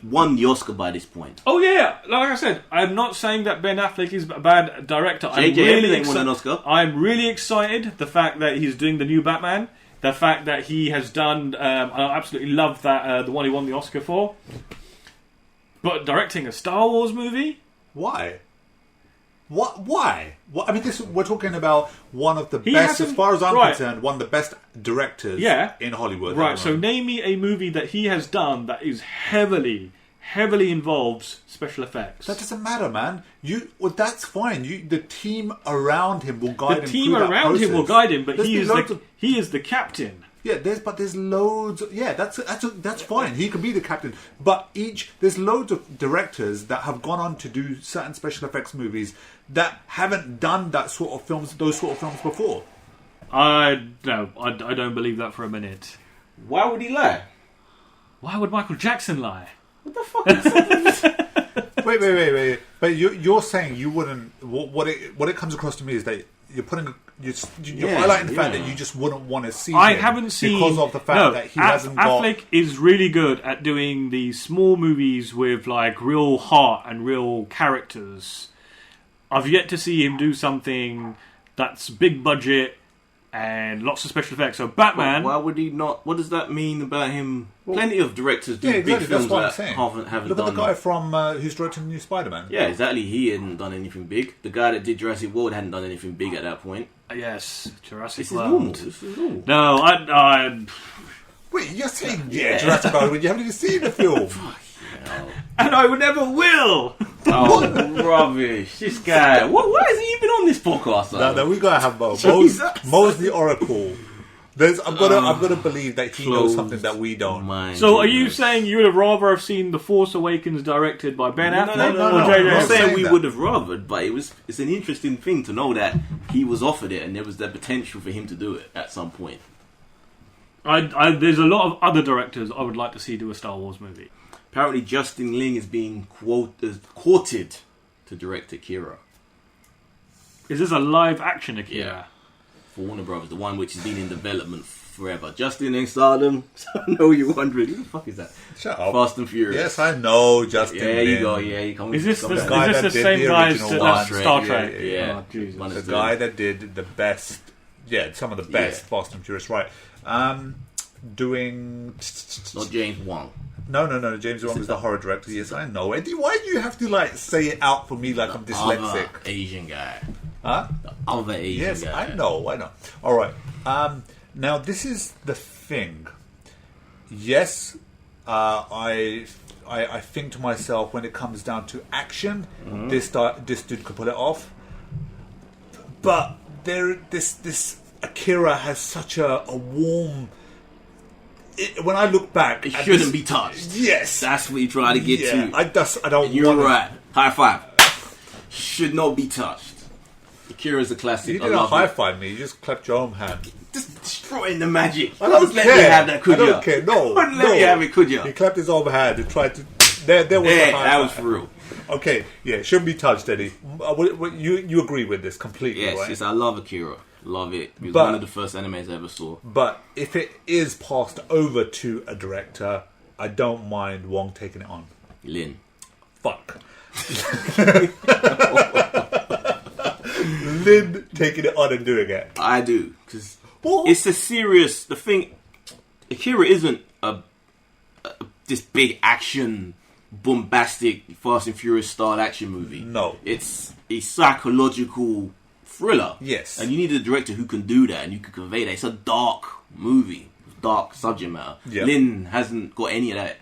won the Oscar by this point? Oh yeah, like I said, I'm not saying that Ben Affleck is a bad director. J.J. won an Oscar. I'm really excited the fact that he's doing the new Batman. The fact that he has done, I absolutely love that the one he won the Oscar for. But directing a Star Wars movie? Why? What? Why? I mean, we're talking about one of the best, as far as I'm concerned, one of the best directors in Hollywood. Right, so name me a movie that he has done that is heavily involves special effects. That doesn't matter, man. That's fine. The team around him will guide him. The team around him will guide him, but he is the captain. Yeah, there's loads. That's fine. He can be the captain, but there's loads of directors that have gone on to do certain special effects movies that haven't done those sort of films before. I don't believe that for a minute. Why would he lie? Why would Michael Jackson lie? What the fuck is that? Wait. But you're saying you wouldn't. What it comes across to me is that you're highlighting the fact that you just wouldn't want to see. I haven't seen because of the fact that he hasn't got. Affleck is really good at doing these small movies with like real heart and real characters. I've yet to see him do something that's big budget and lots of special effects. So Batman. Why would he not? What does that mean about him? Plenty of directors do big films that haven't done. Look at the guy from who's directing the new Spider-Man. Yeah, exactly. He hadn't done anything big. The guy that did Jurassic World hadn't done anything big at that point. Yes, Jurassic World. This is normal. No, I Wait, you're saying Jurassic World when you haven't even seen the film? And I never will. Oh, rubbish! This guy. Why has he even on this podcast? No, we gotta have Mo. Mo's the Oracle. I've got to believe that he knows something that we don't. So, are you saying you would have rather have seen The Force Awakens directed by Ben Affleck? No. I'm not saying we would have rathered, but it's an interesting thing to know that he was offered it and there was the potential for him to do it at some point. There's a lot of other directors I would like to see do a Star Wars movie. Apparently, Justin Lin is being courted to direct Akira. Is this a live action Akira? Yeah. For Warner Brothers, the one which has been in development forever. Justin ain't Stardom. So I know you're wondering, who the fuck is that? Shut up. Fast and Furious. Yes, I know Justin. Yeah, you Lin. go. Yeah, you come. Is this come the back. guy that the did same the guy as original Star one. Trek? Yeah. Oh, Jesus. One The of guy that did the best, some of the best Fast and Furious, right? Doing Not James Wong. no. James Wan was the horror director. Yes, I know. Eddie, why do you have to like say it out for me like I'm dyslexic? Other Asian guy. Huh? The other Asian guy. Yes, I know. All right. Now this is the thing. Yes, I think to myself when it comes down to action, this dude could pull it off. But this Akira has such a warm. When I look back, It shouldn't be touched. Yes, That's what you try to get to. I don't. You're want right. High five. Should not be touched. Akira's a classic. You I didn't love high it. five me. You just clapped your own hand. Just destroying the magic. I don't Let care. me have that, could I ya? don't care. No, Wouldn't let me have it, could ya? He clapped his own hand and tried to. There was the high That was five. for real. Okay, yeah, shouldn't be touched, Eddie. You agree with this completely, Yes, right? yes, I love Akira. Love it. It was But- one of the first animes I ever saw. But if it is passed over to a director, I don't mind Wong taking it on. Lin. Fuck. Lin taking it on and doing it. I do. Because What? it's a serious... The thing... Akira isn't this big action, bombastic, Fast and Furious style action movie. No. It's a psychological thriller. Yes. And you need a director who can do that and you can convey that. It's a dark movie. Dark subject matter. Yeah. Lin hasn't got any of that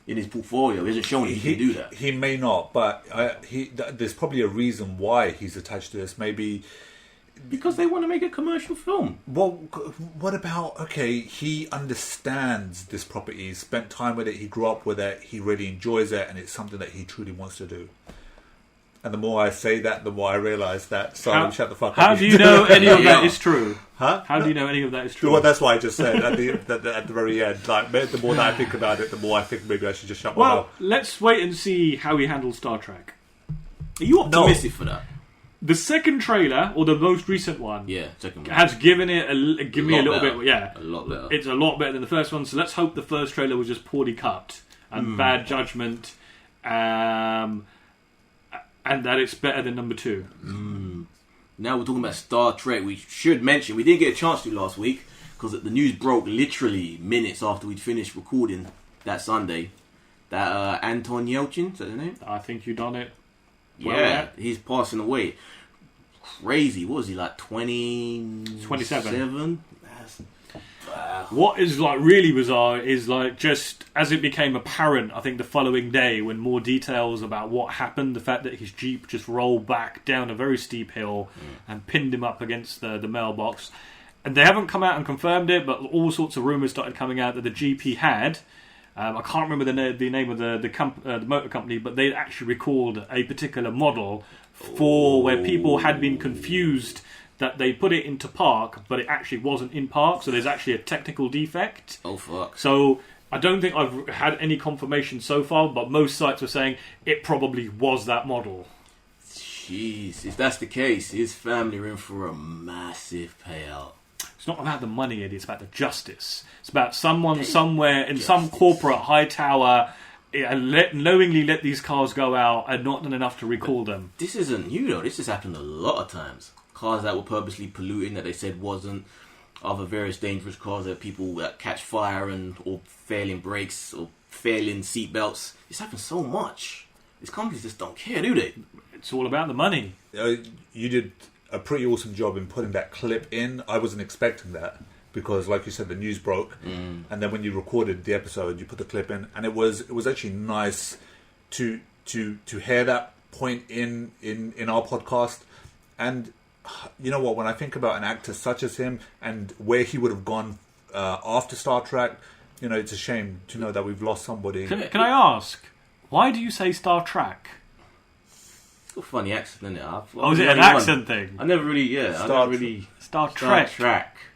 in his portfolio. He hasn't shown he can do that. He may not, but there's probably a reason why he's attached to this. Maybe... Because they want to make a commercial film. Well, what about, okay, he understands this property, he spent time with it, he grew up with it, he really enjoys it, and it's something that he truly wants to do. And the more I say that, the more I realise that. So shut the fuck up. How do you know any of that is true? Huh? How do you know any of that is true? Well, that's why I just said at the very end. Like, the more that I think about it, the more I think maybe I should just shut my Well, mouth. let's wait and see how he handles Star Trek. Are you optimistic for that? The second trailer, or the most recent one, Yeah, second one. has given it give me a little better. bit. Yeah, A lot better. it's a lot better than the first one. So let's hope the first trailer was just poorly cut and bad judgment, and that it's better than number 2. Now we're talking about Star Trek. We should mention, we didn't get a chance to last week because the news broke literally minutes after we'd finished recording that Sunday. That Anton Yelchin, is that his name? I think you done it. Yeah, he's passing away. Crazy. What was he, like 27? What is like really bizarre is like just as it became apparent, I think the following day when more details about what happened, the fact that his Jeep just rolled back down a very steep hill and pinned him up against the mailbox. And they haven't come out and confirmed it, but all sorts of rumours started coming out that the Jeep he had, I can't remember the name of the motor company, but they actually recalled a particular model for where people had been confused that they put it into park, but it actually wasn't in park, so there's actually a technical defect. Oh, fuck. So I don't think I've had any confirmation so far, but most sites were saying it probably was that model. Jeez, if that's the case, his family are in for a massive payout. It's not about the money, Eddie, it's about the justice. It's about someone somewhere in some corporate high tower knowingly let these cars go out and not done enough to recall them. This isn't new, though. This has happened a lot of times. Cars that were purposely polluting that they said wasn't, other various dangerous cars that people that catch fire or failing brakes or failing seatbelts. This happens so much. These companies just don't care, do they? It's all about the money. You did a pretty awesome job in putting that clip in. I wasn't expecting that because, like you said, the news broke, and then when you recorded the episode, you put the clip in, and it was actually nice to hear that point in our podcast. And you know what? When I think about an actor such as him and where he would have gone after Star Trek, you know, it's a shame to know that we've lost somebody. Can I ask, why do you say Star Trek? It's a funny accent, isn't it? Oh, is it an accent thing? I never really, Star Trek.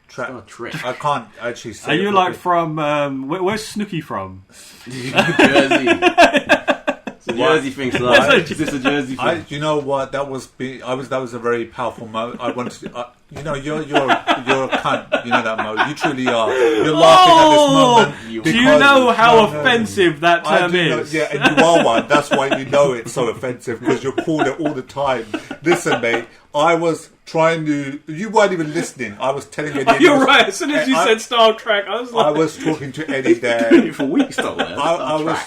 Star Trek. I can't actually say. Are you like from, where's Snooki from? Jersey. It's a Jersey thing, is this a Jersey thing? You know what? That was a very powerful moment. I wanted to, You know, you're a cunt. You know that, Mo. You truly are. You're laughing at this moment. Do you know how offensive that term is? Yeah, and you are one. That's why you know it's so offensive, because you're called it all the time. Listen, mate, I was trying to... You weren't even listening. I was telling you... You're right. As soon as you said Star Trek, I was like... I was talking to Eddie there. Doing it for weeks, though, man. I was...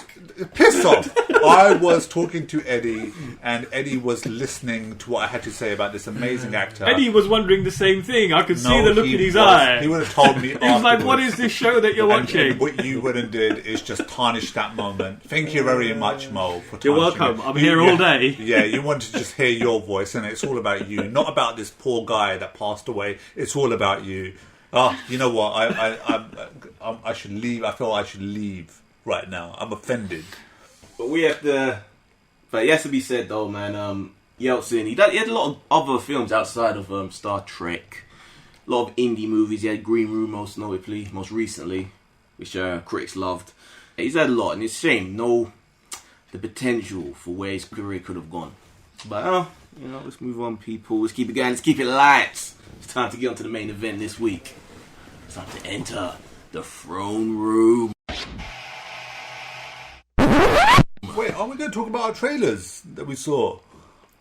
Piss off! I was talking to Eddie, and Eddie was listening to what I had to say about this amazing actor. Eddie was wondering the same thing. I could see the look in his eye. He would have told me. He was like, "What is this show that you're watching?" And what you would have did is just tarnish that moment. Thank you very much, Mo, for You're welcome. I'm here all day. Yeah, you want to just hear your voice, and it's all about you, not about this poor guy that passed away. It's all about you. Oh, you know what? I should leave. I feel I should leave right now. I'm offended. But we have to... But it has to be said, though, man, Yeltsin, he had a lot of other films outside of Star Trek. A lot of indie movies. He had Green Room, most notably, most recently, which critics loved. He's had a lot, and it's a shame. The potential for where his career could have gone. But, let's move on, people. Let's keep it going. Let's keep it light. It's time to get on to the main event this week. It's time to enter the throne room. Wait, are we going to talk about our trailers that we saw?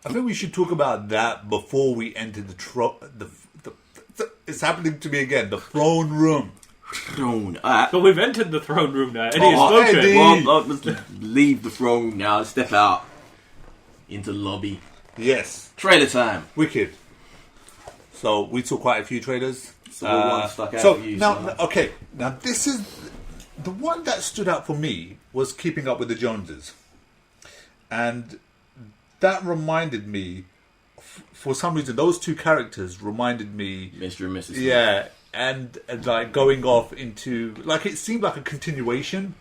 I think we should talk about that before we enter it's happening to me again. The throne room. Throne. But we've entered the throne room now. Eddie has spoken. Eddie. Well, let's leave the throne room now. Step out into the lobby. Yes. Trailer time. Wicked. So we saw quite a few trailers. So one stuck out for you. Okay. Now this is the one that stood out for me was Keeping Up with the Joneses. And that reminded me, for some reason, those two characters reminded me... Mr. and Mrs. Smith. Yeah, and like going off into... Like, it seemed like a continuation.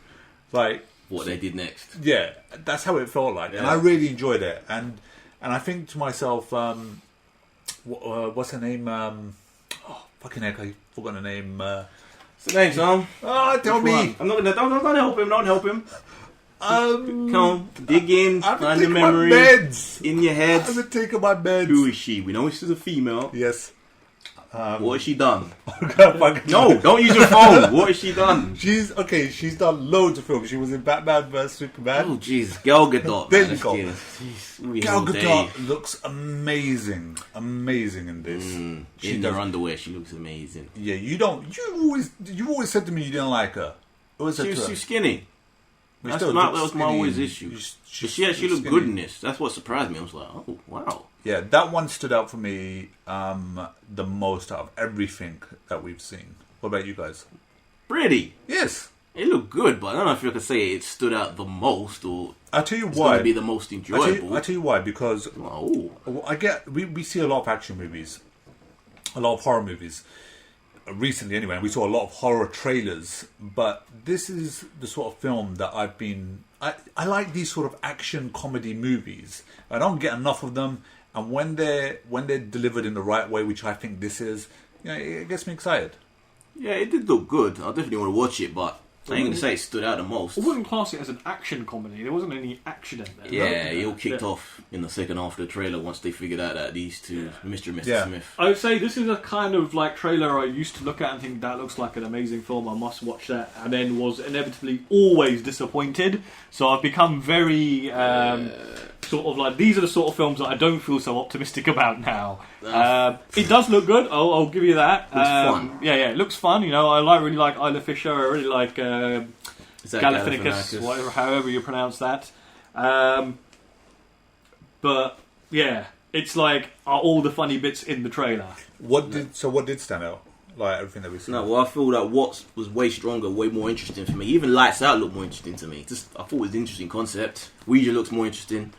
Like... What they did next. Yeah, that's how it felt like. Yeah. And I really enjoyed it. And I think to myself, what's her name? Fucking heck, I forgot her name. What's her name, Tom? Tell me. I'm not gonna... Don't help him, don't help him. Come on, dig in, find the memory in your head. I'm gonna take my meds. Who is she? We know she's a female. Yes. What has she done? No, don't use your phone. What has she done? She's done loads of films. She was in Batman vs Superman. Oh jeez, Gal Gadot. There you go. Gal Gadot looks amazing in this. In her underwear, she looks amazing. Yeah, you always said to me you didn't like her. She was too skinny. That was my always issue. She looked good in this. That's what surprised me. I was like, oh, wow. Yeah, that one stood out for me the most out of everything that we've seen. What about you guys? Pretty. Yes. It looked good, but I don't know if you could say it stood out the most or I'll tell you it's why. going to be the most enjoyable. I'll tell you why, because we see a lot of action movies, a lot of horror movies. Recently anyway, we saw a lot of horror trailers, but this is the sort of film that I like these sort of action comedy movies. I don't get enough of them, and when they're delivered in the right way, which I think this is, it gets me excited. Yeah, it did look good. I definitely want to watch it, but I ain't going to say it stood out the most. I wouldn't class it as an action comedy. There wasn't any action in there. Yeah, it all kicked off in the second half of the trailer once they figured out that these two, Mr. and Mrs. Smith. I would say this is a kind of like trailer I used to look at and think that looks like an amazing film, I must watch that, and then was inevitably always disappointed. So I've become very sort of like, these are the sort of films that I don't feel so optimistic about now. It does look good, I'll give you that. Looks fun. Yeah, it looks fun. I really like Isla Fisher, I really like Galifianakis, whatever, however you pronounce that. But yeah, it's like, are all the funny bits in the trailer? What did stand out? Like everything that we saw. No, well, I feel that Watts was way stronger, way more interesting for me. Even Lights Out looked more interesting to me. I thought it was an interesting concept. Ouija looks more interesting.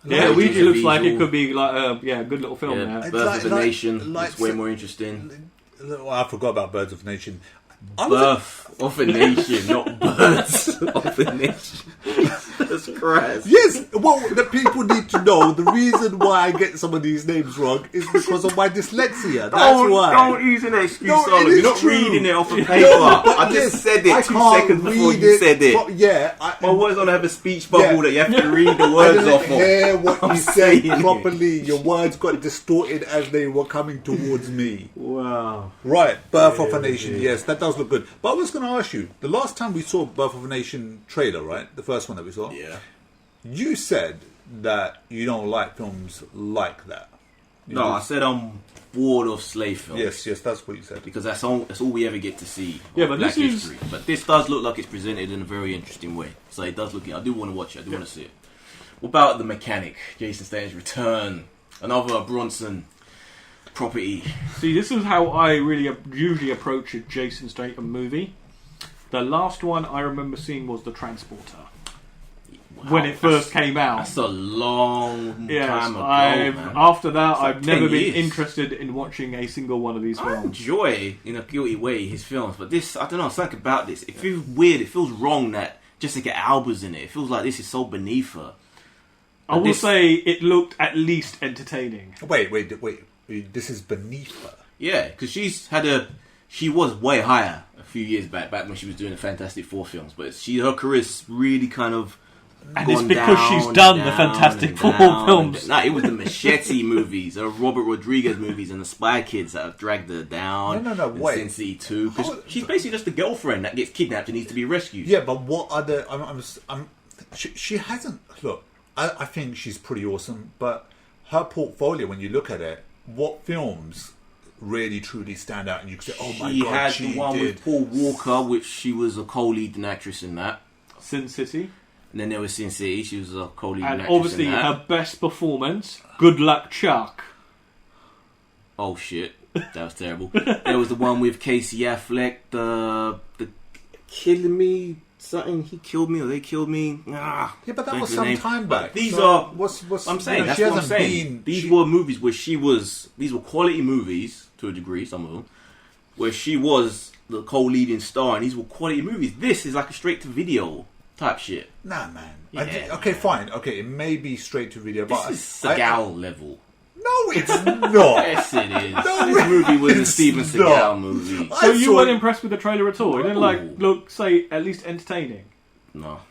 Yeah, Ouija looks like it could be like a good little film. Yeah. Birth of a Nation looks way more interesting. Well, I forgot about Birds of a Nation. Birth of a Nation, not Birds of a Nation. Jesus Christ. Yes, well, the people need to know the reason why I get some of these names wrong is because of my dyslexia. That's why. Don't use an excuse, No, Solomon. it is You're not true. reading it off a paper. No, but I just yes, said it I 2 can't seconds before read you said it. But yeah, My words don't have a speech bubble Yeah. that you have to read the I words didn't off of. hear what I'm you said saying it. properly. Your words got distorted as they were coming towards me. Wow. Right, Birth of a Nation. Yes, that does look good. But I was going to ask you, the last time we saw Birth of a Nation trailer, right? The first one that we saw. Yeah. You said that you don't like films like that. No, I said I'm bored of slave films. Yes, that's what you said. Because that's all we ever get to see. Yeah, of but Black this is- history. But this does look like it's presented in a very interesting way. So it does look. I do want to watch it. I do want to see it. What about The Mechanic? Jason Statham's return. Another Bronson property. See, this is how I really usually approach a Jason Statham movie. The last one I remember seeing was The Transporter. When it first came out. That's a long time ago, man. After that, It's like I've never 10 been years. interested in watching a single one of these I films. enjoy, in a guilty way, his films, but this, I don't know, something about this. It feels weird. It feels wrong that Jessica Alba's in it. It feels like this is so beneath her. I will say it looked at least entertaining. Wait. This is beneath her. Yeah, because she was way higher a few years back when she was doing the Fantastic Four films, but her career's really kind of. And it's because she's done the Fantastic Four films. Nah, it was the Machete movies, the Robert Rodriguez movies, and the Spy Kids that have dragged her down. No, wait. Sin City 2. Because she's basically just a girlfriend that gets kidnapped and needs to be rescued. Yeah, but what other? She hasn't. Look, I think she's pretty awesome, but her portfolio, when you look at it, what films really truly stand out, and you can say, "Oh my She god, had she the one did." with Paul Walker, which she was a co-leading actress in that. Sin City. And then there was Sin City. She was a co-leading And actress obviously in that. her best performance, Good Luck Chuck. Oh shit, that was terrible. There was the one with Casey Affleck, the killing me something. He killed me or they killed me. Yeah, but that was some time back. These So are what's I'm saying. no, That's she what I'm hasn't saying. been- These were movies where these were quality movies to a degree. Some of them where she was the co-leading star, and these were quality movies. This is like a straight-to-video type shit. Nah, man. Yeah, Okay, fine. Okay, it may be straight to video, This but is Seagal level. No, it's not. Yes, it is. This movie was a Steven it's Seagal not. movie. So you weren't impressed with the trailer at all? It didn't No. look, say, at least entertaining? No.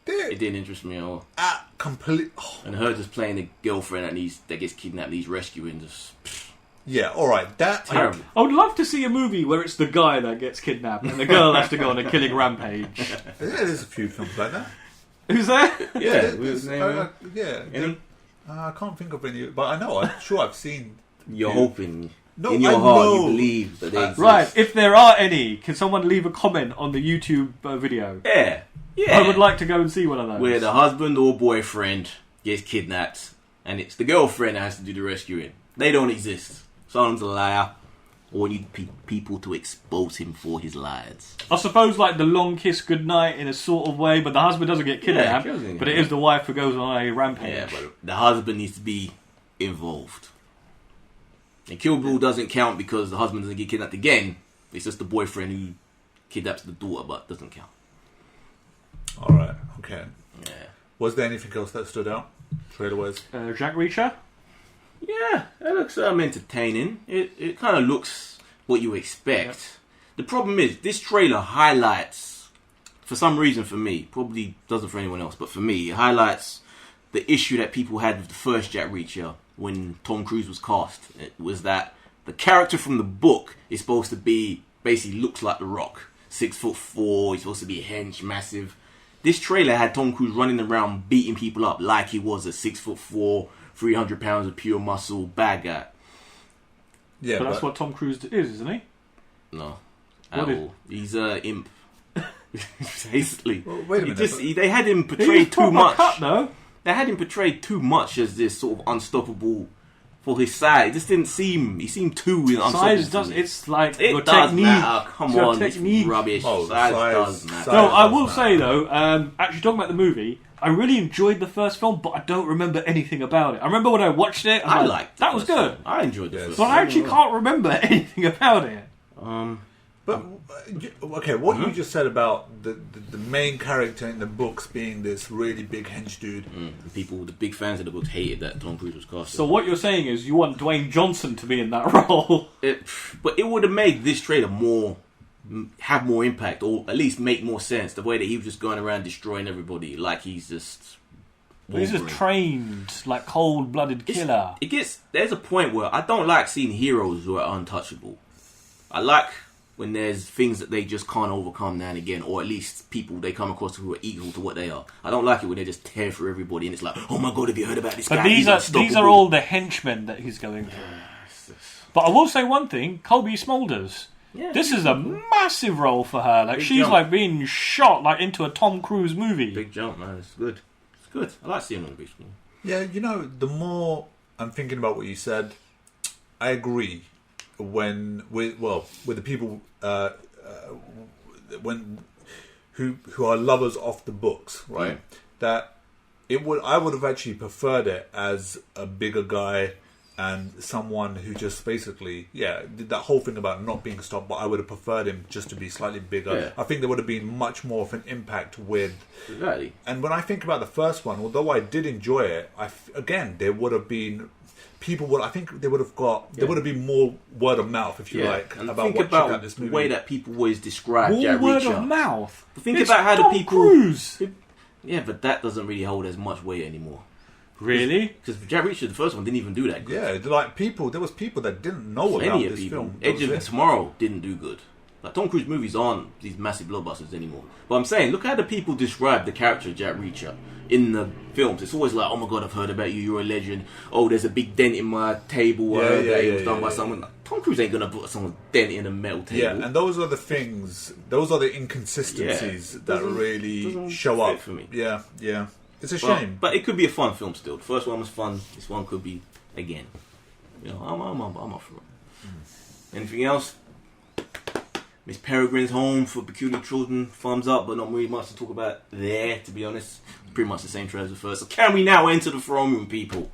It didn't interest me at all. Complete. And her just playing a girlfriend that gets kidnapped, needs rescuing. Just Yeah, all right. That terrible. I would love to see a movie where it's the guy that gets kidnapped and the girl has to go on a killing rampage. Yeah, there's a few films like that. Who's that? Yeah, There's- what's his name? yeah. Any? I can't think of any, but I know. I'm sure I've seen. You're few. hoping. No, in your I heart, know. you believe that they exist. Right, if there are any, can someone leave a comment on the YouTube video? Yeah. Yeah. I would like to go and see one of those. Where the husband or boyfriend gets kidnapped, and it's the girlfriend that has to do the rescuing. They don't exist. Someone's a liar, or you need people to expose him for his lies. I suppose like the long kiss goodnight in a sort of way, but the husband doesn't get kidnapped, Yeah, kills him, but it yeah. is the wife who goes on a rampage. Yeah, but the husband needs to be involved. And Kill Bill doesn't count because the husband doesn't get kidnapped again. It's just the boyfriend who kidnaps the daughter, but doesn't count. All right. Okay. Yeah. Was there anything else that stood out? Trailer-wise? Jack Reacher? Yeah, it looks entertaining. It kind of looks what you expect. The problem is, this trailer highlights, for some reason for me, probably doesn't for anyone else, but for me, it highlights the issue that people had with the first Jack Reacher when Tom Cruise was cast. It was that the character from the book is supposed to be, basically looks like The Rock. 6'4", he's supposed to be hench, massive. This trailer had Tom Cruise running around beating people up like he was a 6'4", 300 pounds of pure muscle bad guy. Yeah, But that's what Tom Cruise is, isn't he? No, What at all. He's a imp. Basically, Well, wait a minute, they had him He's portrayed too proper much. cut, though. They had him portrayed too much as this sort of unstoppable for his size. It just didn't seem. He seemed too unstoppable. Size to does. me. It's like It your does technique. matter. Come It's your on, it's technique. rubbish. Oh, size size- does matter. size- No, I will does say though, actually talking about the movie, I really enjoyed the first film, but I don't remember anything about it. I remember when I watched it, I I was liked that was good, I enjoyed the first but I actually can't remember anything about it. But okay, what you just said about the main character in the books being this really big hench dude. People, the big fans of the books, hated that Tom Cruise was cast. So what you're saying is you want Dwayne Johnson to be in that role? But it would have made this trailer have more impact, or at least make more sense. The way that he was just going around destroying everybody, like he's just Wolverine. He's just trained, like cold-blooded killer. There's a point where I don't like seeing heroes who are untouchable. I like when there's things that they just can't overcome now and again, or at least people they come across who are equal to what they are. I don't like it when they just tear through everybody and it's like, oh my god, have you heard about this guy? But these are all the henchmen that he's going through. But I will say one thing, Colby Smulders. Yeah, this is a massive role for her. Like she's jump. Like being shot like into a Tom Cruise movie. Big jump, man. It's good. It's good. I like seeing her on the big screen. Yeah, you know, the more I'm thinking about what you said, I agree. With the people who are lovers of the books, right? Yeah. I would have actually preferred it as a bigger guy. And someone who just basically, did that whole thing about not being stopped, but I would have preferred him just to be slightly bigger. Yeah. I think there would have been much more of an impact with... Exactly. And when I think about the first one, although I did enjoy it, there would have been... I think they would have got... There would have been more word of mouth, if you like, and about think about this movie. The way that people always describe more Jack word Reacher. Of mouth? Think about how Tom the people... Cruise. Yeah, but that doesn't really hold as much weight anymore. Really? Because Jack Reacher, the first one, didn't even do that good. Yeah, like there was people that didn't know about this film. Edge of Tomorrow didn't do good. Like Tom Cruise movies aren't these massive blockbusters anymore. But I'm saying, look how the people describe the character of Jack Reacher in the films. It's always like, oh my god, I've heard about you, you're a legend. Oh, there's a big dent in my table. It was done by someone. Tom Cruise ain't gonna put someone's dent in a metal table. Yeah, and those are the things, those are the inconsistencies that really show up for me. Yeah. It's a shame. But it could be a fun film still. The first one was fun. This one could be, again. You know, I'm up for it. Anything else? Miss Peregrine's Home for Peculiar Children. Thumbs up, but not really much to talk about there, to be honest. Pretty much the same trailer as the first. So can we now enter the throne room, people?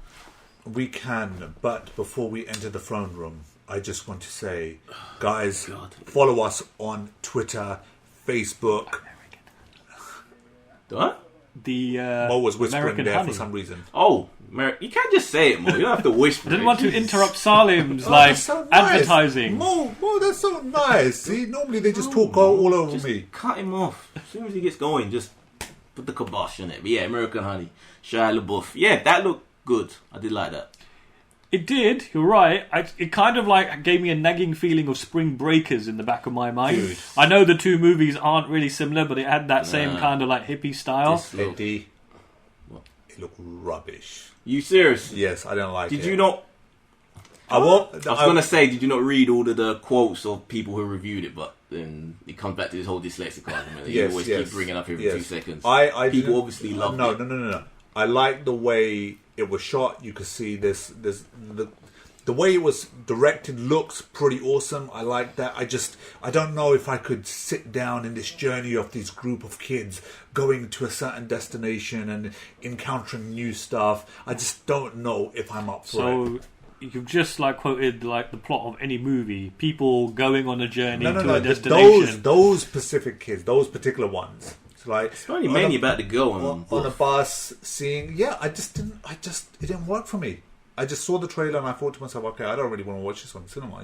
We can, but before we enter the throne room, I just want to say, guys, follow us on Twitter, Facebook. What? Mo was whispering American there Honey. for some reason. Oh, you can't just say it, Mo. You don't have to whisper. I didn't want to interrupt Salim's advertising. Mo, that's so nice. See, normally they just talk all over me. Cut him off. As soon as he gets going, just put the kibosh in it. But yeah, American Honey. Shia LaBeouf. Yeah, that looked good. I did like that. It did, you're right. It kind of like gave me a nagging feeling of Spring Breakers in the back of my mind. Dude. I know the two movies aren't really similar, but it had that same kind of like hippie style. It looked rubbish. You serious? Yes, I don't like it. Did you not... I was going to say, did you not read all of the quotes of people who reviewed it, but then it comes back to this whole dyslexic argument that you always keep bringing up every 2 seconds. People obviously love it. No. I like the way it was shot. You could see the way it was directed looks pretty awesome. I like that. I don't know if I could sit down in this journey of this group of kids going to a certain destination and encountering new stuff. I just don't know if I'm up for it. So you've just like quoted like the plot of any movie. People going on a journey to a destination. Those specific kids, those particular ones. It's only mainly about the girl on a bus seeing. Yeah, it didn't work for me. I just saw the trailer and I thought to myself, okay, I don't really want to watch this on cinema.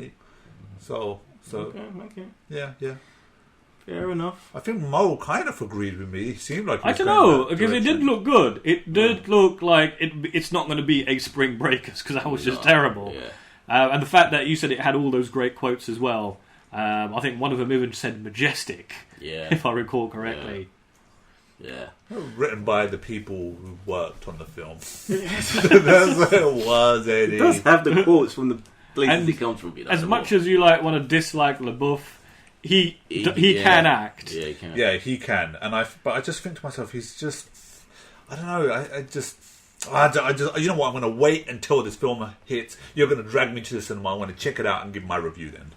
So okay. Yeah. Fair enough. I think Mo kind of agreed with me. He seemed like I don't know, because it did look good. It did look like it's not going to be a Spring Breakers, because that was just terrible. Yeah. And the fact that you said it had all those great quotes as well. I think one of them even said majestic, if I recall correctly. Yeah. Written by the people who worked on the film. That's what it was, Eddie. It does have the quotes from the places it comes from. As much as you like want to dislike LaBeouf, he can act. Yeah, he can. Yeah, he can. But I just think to myself, he's just... I don't know. I just you know what? I'm going to wait until this film hits. You're going to drag me to the cinema. I want to check it out and give my review then.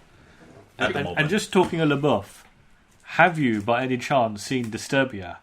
And just talking of LaBeouf, have you, by any chance, seen Disturbia?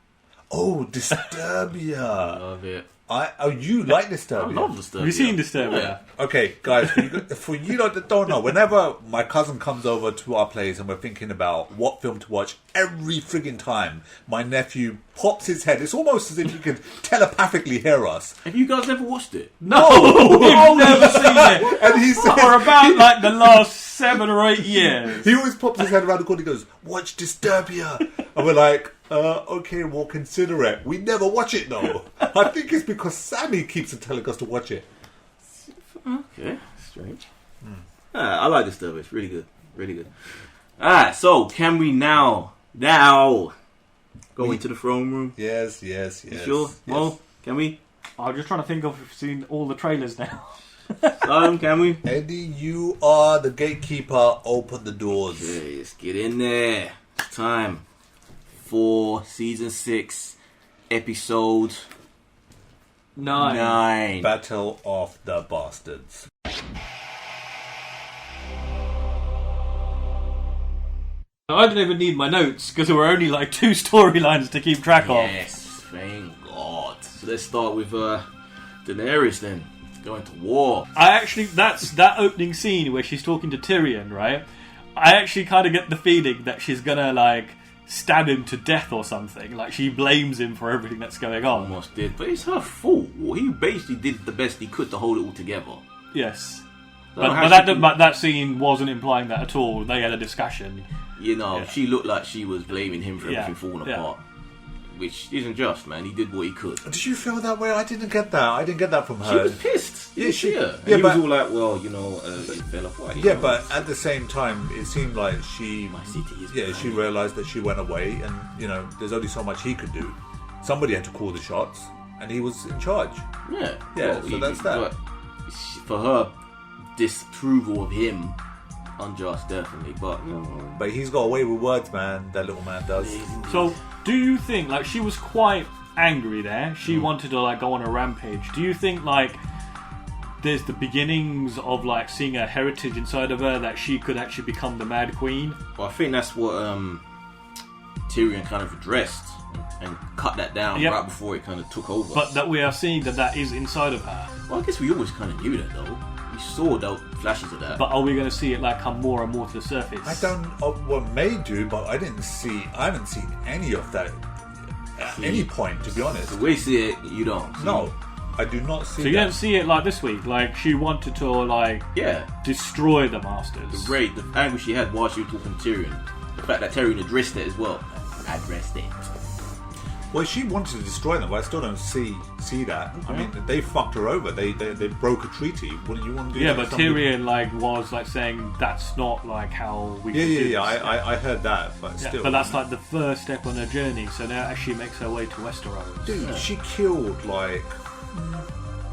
Oh, Disturbia! Love it. You like Disturbia? I love Disturbia. Have you seen Disturbia? Okay, guys, for you that don't know, whenever my cousin comes over to our place and we're thinking about what film to watch, every frigging time my nephew pops his head. It's almost as if he could telepathically hear us. Have you guys ever watched it? No, I've never seen it. And he says, for about like the last 7 or 8 years. He always pops his head around the corner and goes, watch Disturbia. And we're like, okay, we'll consider it. We never watch it though. I think it's because Sammy keeps telling us to watch it. Okay, strange. I like Disturbia. It's really good. Really good. Alright, so can we now go into the throne room? Yes. You sure? Mo, can we? I'm just trying to think of if we've seen all the trailers now. Can we? Eddie, you are the gatekeeper. Open the doors. Okay, let's get in there. It's time for season 6, episode 9. Battle of the Bastards. I don't even need my notes because there were only like 2 storylines to keep track of. Yes, thank God. So let's start with Daenerys then. Going to war. I actually, that opening scene where she's talking to Tyrion, right? I actually kind of get the feeling that she's gonna like stab him to death or something. Like she blames him for everything that's going on. Almost did, but it's her fault. Well, he basically did the best he could to hold it all together. Yes, but that scene wasn't implying that at all. They had a discussion. You know, she looked like she was blaming him for everything falling apart. Which isn't just, man. He did what he could. Did you feel that way? I didn't get that. I didn't get that from her. She was pissed. Yeah, she. And he was all like, "Well, you know, it fell apart." Yeah, but at the same time, it seemed like she. My city is. Yeah, she realised that she went away, and you know, there's only so much he could do. Somebody had to call the shots, and he was in charge. Yeah. Yeah. So that's that. But for her, disapproval of him. Unjust, definitely, but he's got away with words, man. That little man does. So, do you think like she was quite angry there? She wanted to like go on a rampage. Do you think like there's the beginnings of like seeing a heritage inside of her that she could actually become the Mad Queen? Well, I think that's what Tyrion kind of addressed and cut that down right before it kind of took over. But that we are seeing that is inside of her. Well, I guess we always kind of knew that though. Saw the flashes of that. But are we going to see it like come more and more to the surface? I don't. Well, may do, but I haven't seen any of that at any point, to be honest. The way you see it, you don't. No, I do not see. So you don't see it like this week. Like she wanted to like destroy the Masters. The anguish she had while she was talking to Tyrion. The fact that Tyrion addressed it as well. Addressed it. Well, she wanted to destroy them, but I still don't see that. I mean, they fucked her over. They broke a treaty. What do you want to do? Yeah, but Tyrion was saying that's not like how we. Yeah. I heard that, but still. But that's like the first step on her journey. So now as she makes her way to Westeros. Dude, she killed like.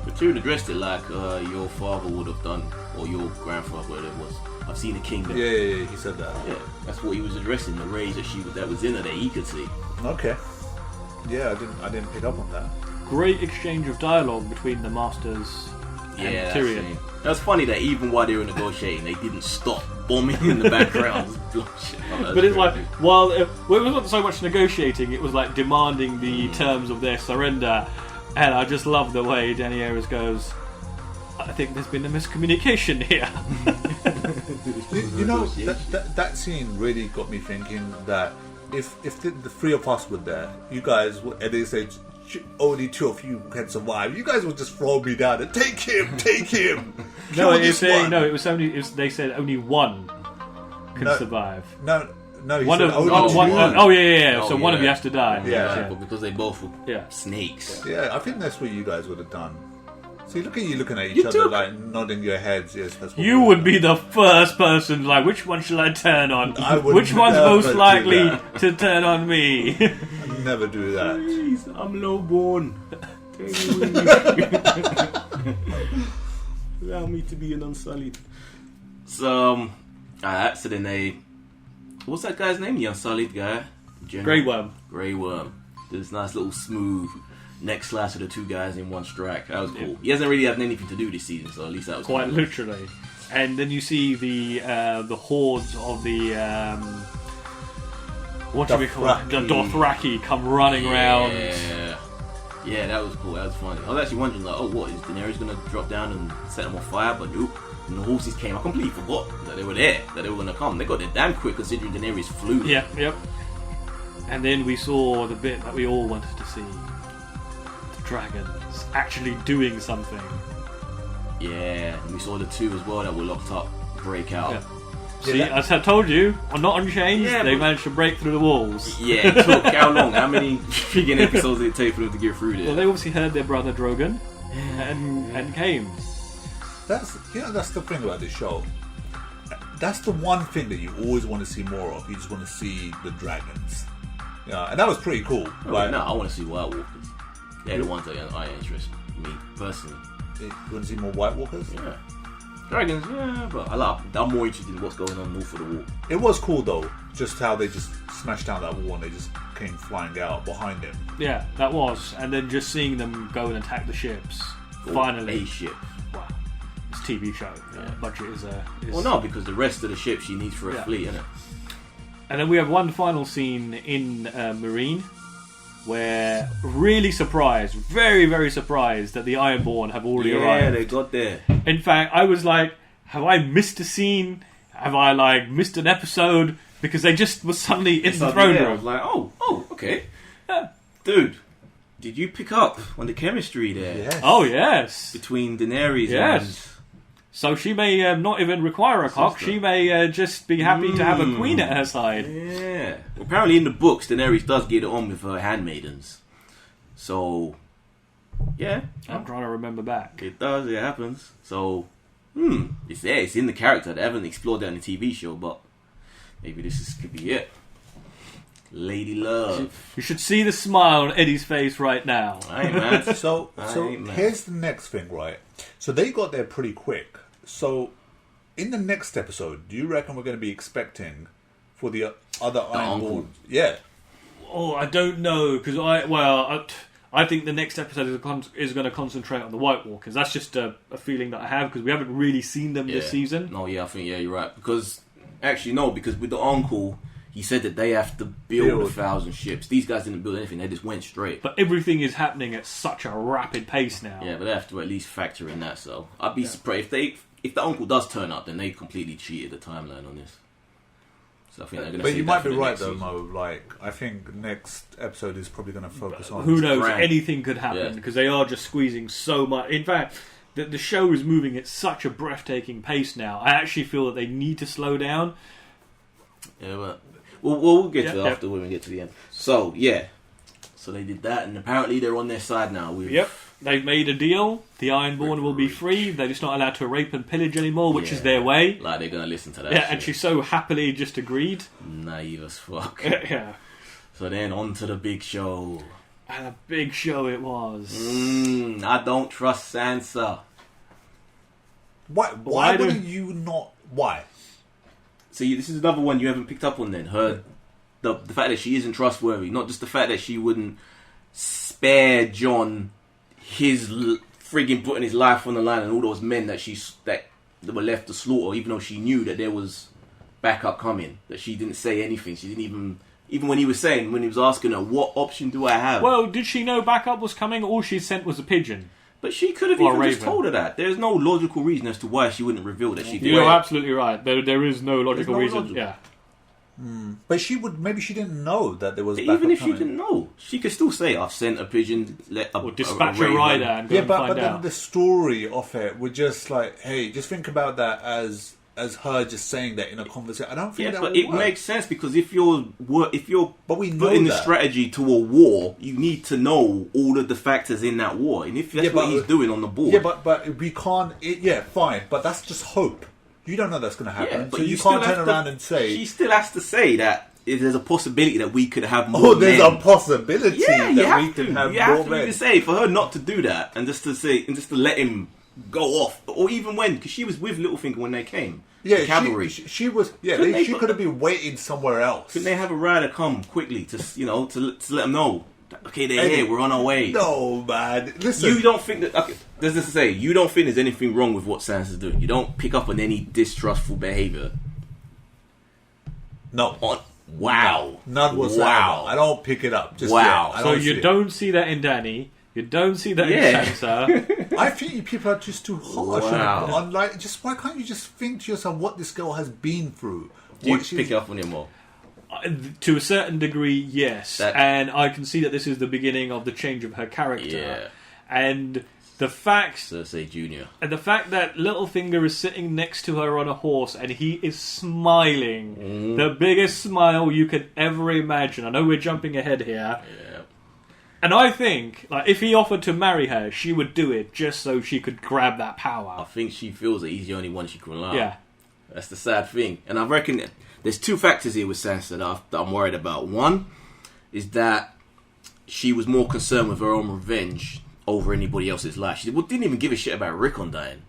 But Tyrion addressed it like your father would have done, or your grandfather, whatever it was. I've seen a kingdom. Yeah, he said that. Yeah, that's what he was addressing. The rage that was in her that he could see. Okay. Yeah, I didn't pick up on that. Great exchange of dialogue between the Masters and Tyrion. That's funny that even while they were negotiating, they didn't stop bombing in the background. But it's like, while it wasn't so much negotiating, it was like demanding the terms of their surrender. And I just love the way Daenerys goes, I think there's been a miscommunication here. you know, that scene really got me thinking that if the 3 of us were there, you guys, and they say only 2 of you can survive, you guys would just throw me down and take him. They said only 1 can survive. No. One of you has to die. Yeah, but because they both were snakes. Yeah, I think that's what you guys would have done. See, look at you looking at each other, like nodding your heads. Yes, that's what you would be the first person, like, which one shall I turn on? Which one's most likely to turn on me? I'd never do that. Please, I'm lowborn. Allow me to be an unsullied. So then they... What's that guy's name? The unsullied guy? Grey Worm. Grey Worm. This nice little smooth neck slash of the 2 guys in one strike. That was cool. He hasn't really had anything to do this season, so at least that was quite literally. And then you see the hordes of the what do we call it? The Dothraki come running around. Yeah, that was cool. That was funny. I was actually wondering, like, oh, what is Daenerys gonna drop down and set them on fire? But nope. And the horses came. I completely forgot that they were there, that they were gonna come. They got there damn quick, considering Daenerys flew. Yep. And then we saw the bit that we all wanted to see: the dragons actually doing something. Yeah, and we saw the two as well that were locked up break out. Yeah. See, as I told you, I'm not unchanged. Yeah, they but- managed to break through the walls. Yeah, it took how long? How many freaking episodes did it take for them to get through there? Well, they obviously heard their brother Drogon and came. That's the thing about this show. That's the one thing that you always want to see more of. You just want to see the dragons. Yeah, and that was pretty cool. Right now, I want to see White Walkers. They're the ones that are interested me personally. You want to see more White Walkers? Yeah. Dragons, yeah, but I'm more interested in what's going on north of the wall. It was cool though, just how they just smashed down that wall and they just came flying out behind him. Yeah, that was. And then just seeing them go and attack the ships. Finally. A ship. Wow. It's a TV show. Yeah. Budget is... Well, no, because the rest of the ships she needs for a fleet, innit? And then we have one final scene in Marine where really surprised, very, very surprised that the Ironborn have already arrived. Yeah, they got there. In fact, I was like, have I missed a scene? Have I, like, missed an episode? Because they just were suddenly in the throne room. I was like, oh, okay. Dude, did you pick up on the chemistry there? Yes. Oh, yes. Between Daenerys Yes. So she may not even require a cock. She may just be happy to have a queen at her side. Yeah. Well, apparently in the books, Daenerys does get it on with her handmaidens. So, yeah. I'm trying to remember back. It does. It happens. So, it's there. It's in the character. They haven't explored that in the TV show, but maybe could be it. Lady Love. You should see the smile on Eddie's face right now. I ain't mad. So here's the next thing, right? So they got there pretty quick. So in the next episode, do you reckon we're going to be expecting for the other Ironborn? Yeah. Oh, I don't know, because I think the next episode is going to concentrate on the White Walkers. That's just a feeling that I have, because we haven't really seen them this season. No, I think you're right. Because with the uncle, he said that they have to build 1,000 ships. These guys didn't build anything; they just went straight. But everything is happening at such a rapid pace now. Yeah, but they have to at least factor in that. So I'd be surprised if the uncle does turn up, then they completely cheated the timeline on this. So I think they're going to. But you might be right though, Mo. Like, I think next episode is probably going to focus on. Who knows? Anything could happen because they are just squeezing so much. In fact, the show is moving at such a breathtaking pace now. I actually feel that they need to slow down. Yeah, but we'll get to it after when we get to the end. So so they did that, and apparently they're on their side now. They've made a deal. The Ironborn will be free. They're just not allowed to rape and pillage anymore, which is their way. Like, they're going to listen to that. Yeah, shit. and she so happily just agreed. Naive as fuck. Yeah. So then on to the big show. And a big show it was. I don't trust Sansa. Why wouldn't you not? Why? See, this is another one you haven't picked up on then. The fact that she isn't trustworthy. Not just the fact that she wouldn't spare Jon his frigging putting his life on the line and all those men that that were left to slaughter, even though she knew that there was backup coming. That she didn't say anything. She didn't even when he was asking her, what option do I have? Well, did she know backup was coming? All she sent was a pigeon. But she could have even just told her that. There's no logical reason as to why she wouldn't reveal that she did. You're absolutely right. There is no logical reason. Yeah. But maybe she didn't know that there was. Even if she didn't know, she could still say, "I've sent a pigeon, or dispatch a rider and go and find but out." then the story of it would just like, hey, just think about that as her just saying that in a conversation. I don't think that but would it work. makes sense because if you're we know putting the that. strategy to a war, you need to know all of the factors in that war, and if that's what he's doing on the board, but we can't. Fine, but that's just hope. You don't know that's going to happen, Yeah, but so you still can't turn have around and say. She still has to say that there's a possibility that we could have more. Oh, there's men. a possibility Yeah, you that have we could to. have You more have to men. even say for her not to do that and just to say and just to let him go off, or even because she was with Littlefinger when they came. Yeah, the cavalry. she was. Yeah, Couldn't she could have been waiting somewhere else. Couldn't they have a rider come quickly to let them know? Okay, they're here. We're on our way. No, man. Listen, You don't think that? Okay, there's this to say. You don't think there's anything wrong with what Sansa's doing. You don't pick up on any distrustful behavior. No. Wow. None whatsoever. Wow. I don't pick it up. Just wow. Yet. I So don't you see don't see that in Dany. You don't see that in Sansa. I think people are just too harsh. Wow. On, like, just why can't you just think to yourself what this girl has been through? Do you What pick it up on him more? To a certain degree, yes. That- And I can see that this is the beginning of the change of her character. Yeah. And the fact... Cersei Jr. And the fact that Littlefinger is sitting next to her on a horse and he is smiling. The biggest smile you could ever imagine. I know we're jumping ahead here. Yeah. And I think, like, if he offered to marry her, she would do it just so she could grab that I power. think she feels that he's the only one she can rely on. Yeah. That's the sad thing. And I reckon there's two factors here with Sansa that I'm worried about. One is that she was more concerned with her own revenge over anybody else's life. She didn't even give a shit about Rickon dying.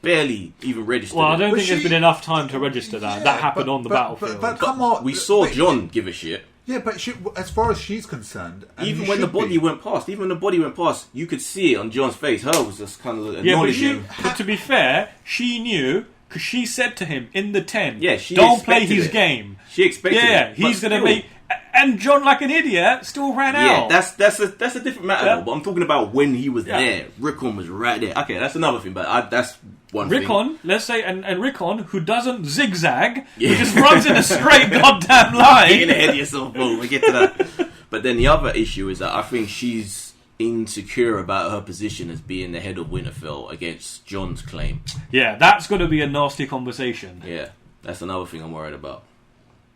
Barely even registered Well, I it. don't But think there's she- been enough time to register that. Yeah, that happened but- on the but- battlefield. but come on. We saw Wait, Jon give a shit. Yeah, but she, as far as she's concerned, and Even you when the should body be. went past, you could see it on Jon's face. Her was just kind of Yeah, acknowledging. but to be fair, she knew because she said to him in the tent, Yeah, she "Don't play expected his it. game." She expected Yeah, it. he's but gonna still. make. And Jon, like an idiot, still ran Yeah, out. that's a different matter. Yeah. Though, but I'm talking about when he was Yeah. there. Rickon was right there. Okay, that's another thing. But that's one thing. Rickon, let's say, and Rickon, who doesn't zigzag, who just runs in a straight goddamn line. Getting ahead of yourself, bro. We'll get to that. But then the other issue is that I think she's insecure about her position as being the head of Winterfell against Jon's claim. Yeah, that's going to be a nasty conversation. Yeah, that's another thing I'm worried about.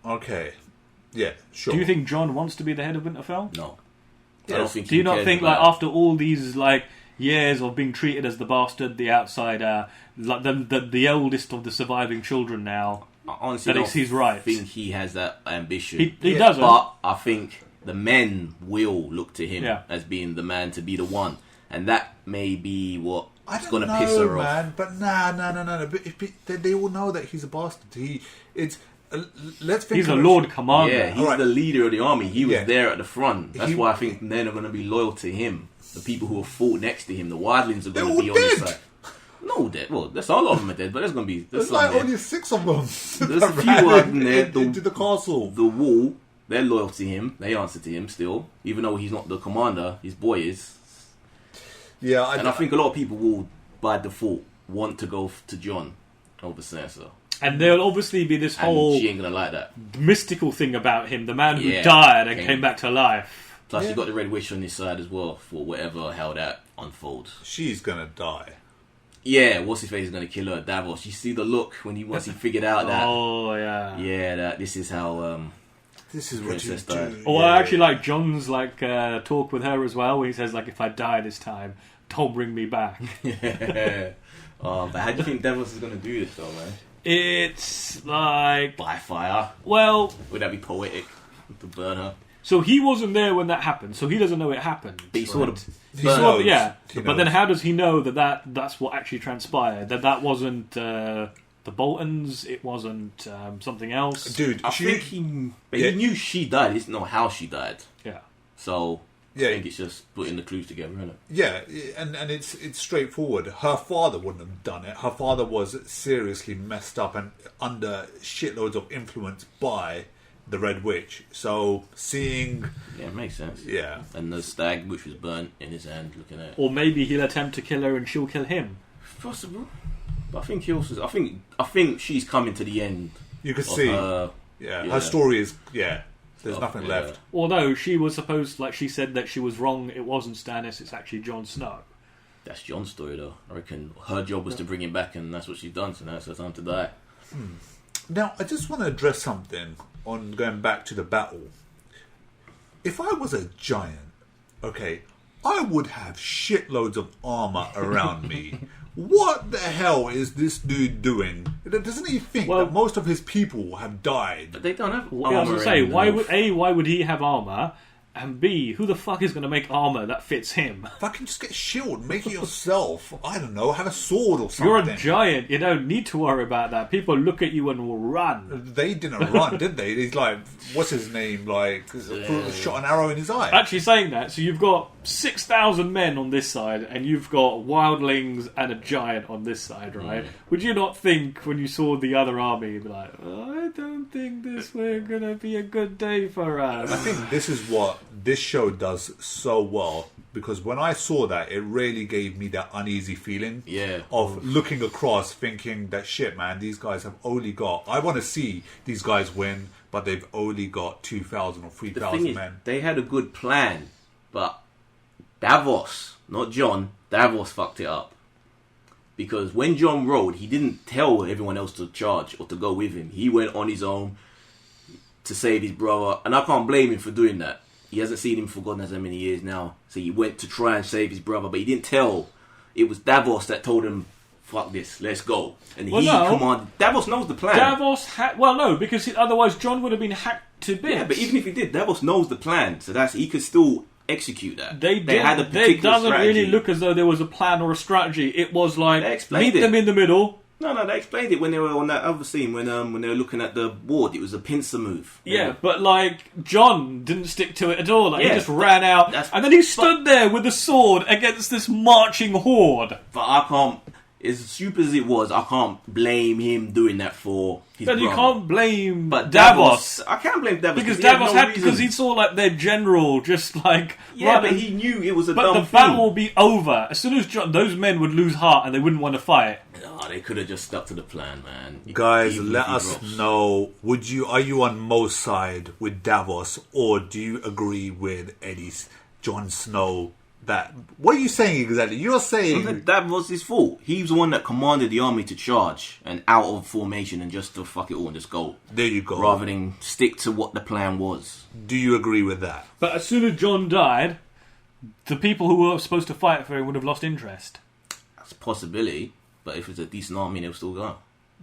Okay. Yeah, sure. Do you think Jon wants to be the head of Winterfell? No. I don't think Do you he not cares think, like, about- after all these, like, years of being treated as the bastard, the outsider, like the eldest of the surviving children now, I honestly that don't it's his right? think he has that ambition. He doesn't. But I think the men will look to him Yeah. as being the man to be the one. And that may be what I is don't going to know, piss her man. off. But no. But they all know that he's a bastard. Let's think. He's a of it. Lord Commander. Yeah, he's Alright. the leader of the army. He was Yeah. there at the front. That's He- why I think men are going to be loyal to him. The people who have fought next to him, the wildlings, are They're going to all be on his dead. side. No, dead. Well, that's a lot of them are dead, but there's going to be There's some like there. only 6 of them. There's a few of them there. Into the castle. The wall, they're loyal to him. They answer to him still, even though he's not the commander. His boy is. Yeah, And I think a lot of people will, by default, want to go to Jon over Sansa. And there'll obviously be this And whole she ain't gonna like that. mystical thing about him, the man who Yeah. died and Came- came back to life. Plus, you got the Red Witch on his side as well for whatever how that unfolds. she's gonna die. Yeah, what's his face is gonna kill her, Davos. You see the look when once he figured out that. Oh, yeah. Yeah, that this is how. This is what you Princess do. died. Oh, I actually like Jon's like talk with her as well, where he says like, "If I die this time, don't bring me back." But how do you think Davos is gonna do this though, man? It's like, By fire? well, Would that be poetic to burn her? so he wasn't there when that happened, so he doesn't know it happened. But he saw right? the He burn. saw it. Yeah, He but then knows. how does he know that's what actually transpired? That wasn't the Boltons, it wasn't something else. Dude, I she, think he Yeah. knew she died. He didn't know how she died. Yeah. So Yeah. I think it's just putting the clues together, isn't it? yeah, and it's straightforward. Her father wouldn't have done it. Her father was seriously messed up and under shitloads of influence by the Red Witch. So seeing, Yeah, it makes sense. yeah, And the stag, which was burnt in his hand, looking at it. Or maybe he'll attempt to kill her and she'll kill him. Possible. But I think he also. I think she's coming to the end. you could of see, her- yeah, yeah. her story is, yeah, there's Stuff, nothing yeah. left. Although she was supposed, like she said that she was wrong, it wasn't Stannis, it's actually Jon Snow. That's Jon's story, though. I reckon her job was to bring him back, and that's what she's done. So now it's her time to die. Now, I just want to address something on going back to the battle. If I was a giant, okay, I would have shitloads of armor around me. What the hell is this dude doing? Doesn't he think Well- that most of his people have died? But they don't have Yeah, I was armor. gonna say, in the why North. would he have armor? And B, who the fuck is going to make armor that fits him? Fucking just get a shield, make it yourself. I don't know, have a sword or something. You're a giant, you don't need to worry about that. People look at you and will run. They didn't run, did they? He's like, what's his name? Like, shot an arrow in his eye. Actually saying that, so you've got 6,000 men on this side, and you've got wildlings and a giant on this side, right? Would you not think, when you saw the other army, you'd be like, I don't think this was going to be a good day for us? I think this is what this show does so well. because when I saw that, it really gave me that uneasy feeling Yeah. of looking across, thinking that shit, man, these guys have only got. I want to see these guys win, but they've only got 2,000 or The 3,000 thing is, men. they had a good plan, but Davos, not John, Davos fucked it up. Because when John rode, he didn't tell everyone else to charge or to go with him. He went on his own to save his brother, and I can't blame him for doing that. He hasn't seen him for God knows how many years now. So he went to try and save his brother, but he didn't tell. It was Davos that told him, fuck this, let's go. And he commanded. Davos knows the plan. Davos had. Well, no, because otherwise John would have been hacked to bits. Yeah, but even if he did, Davos knows the plan. So he could still execute that. They had a particular It doesn't strategy. really look as though there was a plan or a strategy. It was like, They explained meet them it. in the middle. No, they explained it when they were on that other scene when they were looking at the ward. It was a pincer move. Yeah, but like John didn't stick to it at all. Like he Yeah, just ran out, and then he stood there with a sword against this marching horde. But I can't. As stupid as it was, I can't blame him doing that for his Then brother. you can't blame But Davos. I can't blame Davos Because he had Davos no had reason. because he saw like their general just like Yeah, run but and- he knew it was a but dumb the thing. battle will be over as soon as those men would lose heart and they wouldn't want to fight. Oh, they could have just stuck to the plan, man. Guys, Even let if he us drops. know. Are you on Mo's side with Davos, or do you agree with Eddie's Jon Snow? What are you saying exactly? You're saying That was his fault. He was the one that commanded the army to charge and out of formation and just to fuck it all and just go. There you go. Rather than stick to what the plan was. Do you agree with that? But as soon as John died, the people who were supposed to fight for him would have lost interest. That's a possibility. But if it's a decent army, they'll still go.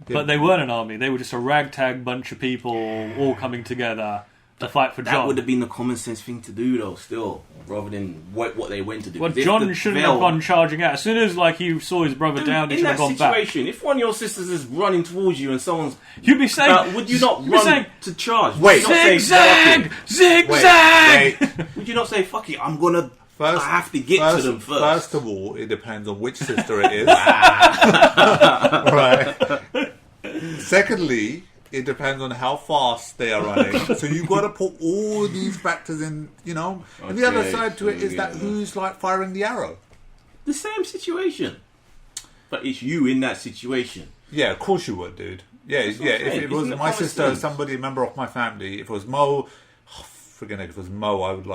But they weren't an army. They were just a ragtag bunch of people all coming together to fight for John. That would have been the common sense thing to do, though, still. Rather than what they went to do. Well, 'Cause if John the shouldn't Vale- have gone charging out. As soon as he saw his brother down, he in should that have gone back. situation, if one of your sisters is running towards you and someone's... You'd be saying... would you not you'd be run saying, to charge? Wait. Would you not say, Zigzag! "Fuck it"? Zigzag! Wait. Would you not say, fuck it, I'm gonna... I have to get to them first. First of all, it depends on which sister it is. Right. Secondly, it depends on how fast they are running. So you've got to put all these factors in, And the other side to it is that who's firing the arrow. The same situation. But it's you in that situation. Yeah, of course you would, dude. Yeah. If it was my sister, somebody, a member of my family, if it was Mo, forget it, if it was Mo, I would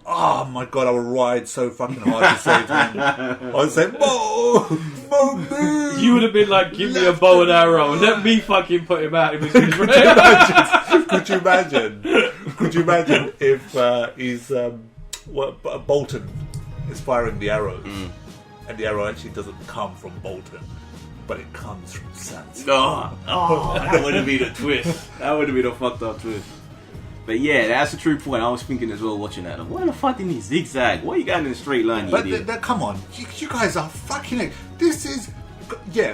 oh my god, I would ride so fucking hard to save him. I would say, Mo, move. You would have been like, give me a bow and arrow. Let me fucking put him out. Could you imagine if he's Bolton is firing the arrows, and the arrow actually doesn't come from Bolton, but it comes from Sansa. Oh, that would have been a twist. That would have been a fucked up twist. But yeah, that's a true point. I was thinking as well watching that. Why the fuck didn't he zigzag? Why are you going in a straight line, you But idiot? come on, you guys are fucking. This is,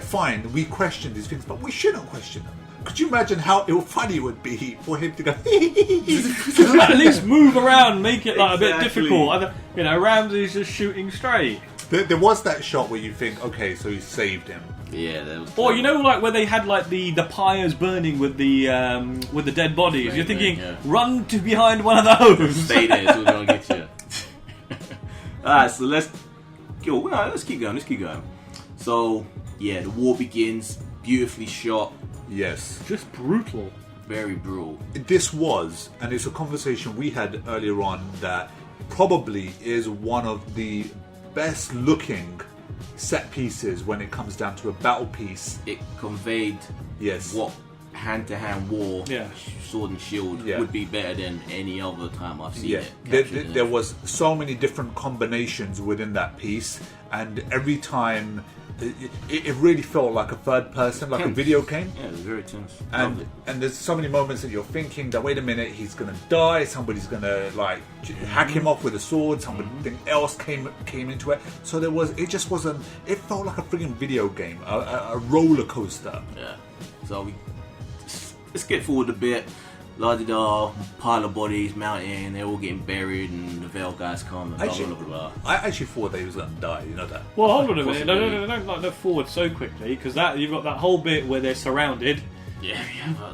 fine. We question these things, but we shouldn't question them. Could you imagine how funny it would be for him to go? At least move around, make it a bit Exactly. difficult. Ramsay's just shooting straight. There was that shot where you think, okay, so he saved him. Yeah, that was... Or where they had the pyres burning with the dead bodies. You're thinking, yeah. run to behind one of those. Stay there, it's all gonna get you. Alright, so let's keep going. So, yeah, the war begins. Beautifully shot. Yes. Just brutal. Very brutal. This was, and it's a conversation we had earlier on, that probably is one of the best looking set pieces when it comes down to a battle piece. It conveyed what hand-to-hand war, sword and shield, would be better than any other time I've seen it. There was so many different combinations within that piece, and every time it really felt like a third person, like a video game. Yeah, it was very tense. And there's so many moments that you're thinking that, wait a minute, he's gonna die, somebody's gonna hack him off with a sword, something else came into it. So it felt like a frigging video game, a roller coaster. Yeah. So let's get forward a bit. La-di-da, pile of bodies, mountain, they're all getting buried, and the Vale guys come, and blah, blah, blah, blah. I actually thought they was going to die, you know that? Well, hold on a minute. No, forward so quickly, because you've got that whole bit where they're surrounded, Yeah.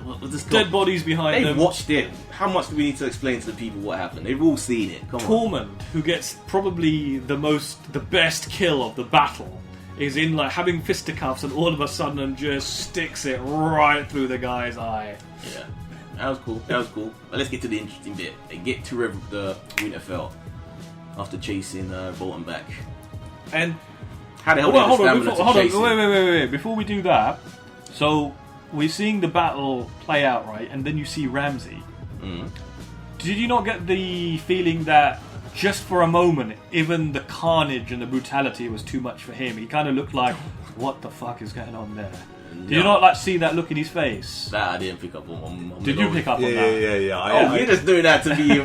We'll just Dead bodies behind They've them. watched it. How much do we need to explain to the people what happened? They've all seen it. Come on. Tormund, who gets probably the best kill of the battle, is in like having fisticuffs and all of a sudden just sticks it right through the guy's eye. Yeah, that was cool. But let's get to the interesting bit. They get to the Winterfell after chasing Bolton back. And how the hell did they have the stamina to chase him? Wait. Before we do that, so we're seeing the battle play out, right? And then you see Ramsay. Did you not get the feeling that just for a moment, even the carnage and the brutality was too much for him? He kind of looked like, what the fuck is going on there? Did you not like see that look in his face? That I didn't pick up on. Did you pick up on that? Yeah. You're just doing that to be.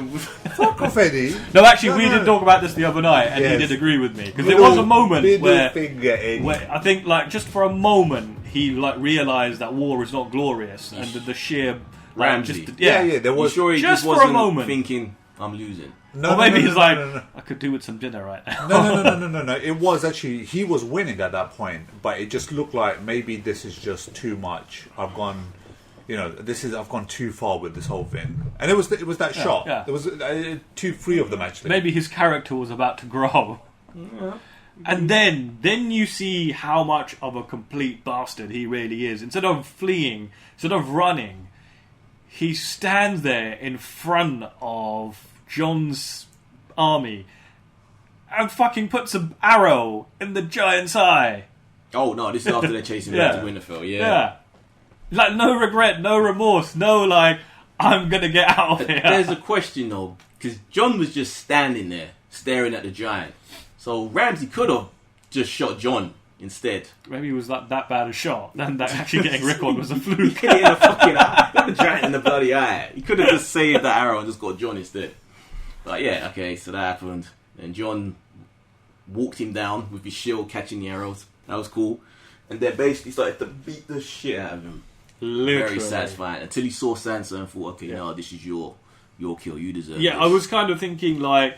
Fuck off, Eddie. No, actually, we did talk about this the other night, and he did agree with me because there was a moment where I think, like, just for a moment, he like realised that war is not glorious, and the sheer Ramsay. There was. Sure, he just wasn't for a moment thinking I'm losing. Or maybe he's like, I could do with some dinner right now. No. It was actually, he was winning at that point, but it just looked like maybe this is just too much. I've gone too far with this whole thing, and it was that shot. Yeah. There was 2-3 of them actually. Maybe his character was about to grow. Yeah. And then you see how much of a complete bastard he really is. Instead of fleeing, instead of running, he stands there in front of Jon's army and fucking puts an arrow in the giant's eye. Oh no, this is after they're chasing back to Winterfell. Yeah. Like, no regret, no remorse, no like, I'm gonna get out of here. There's a question though, because Jon was just standing there staring at the giant. So Ramsay could have just shot Jon instead. Maybe he was that bad a shot. Then that actually getting Rick on was a fluke. He hit the fucking eye. The giant in the bloody eye. He could have just saved that arrow and just got Jon instead. But yeah, okay, so that happened. And Jon walked him down with his shield catching the arrows. That was cool. And then basically started to beat the shit out of him. Literally. Very satisfying. Until he saw Sansa and thought, okay, no, this is your kill. You deserve this. Yeah, I was kind of thinking like,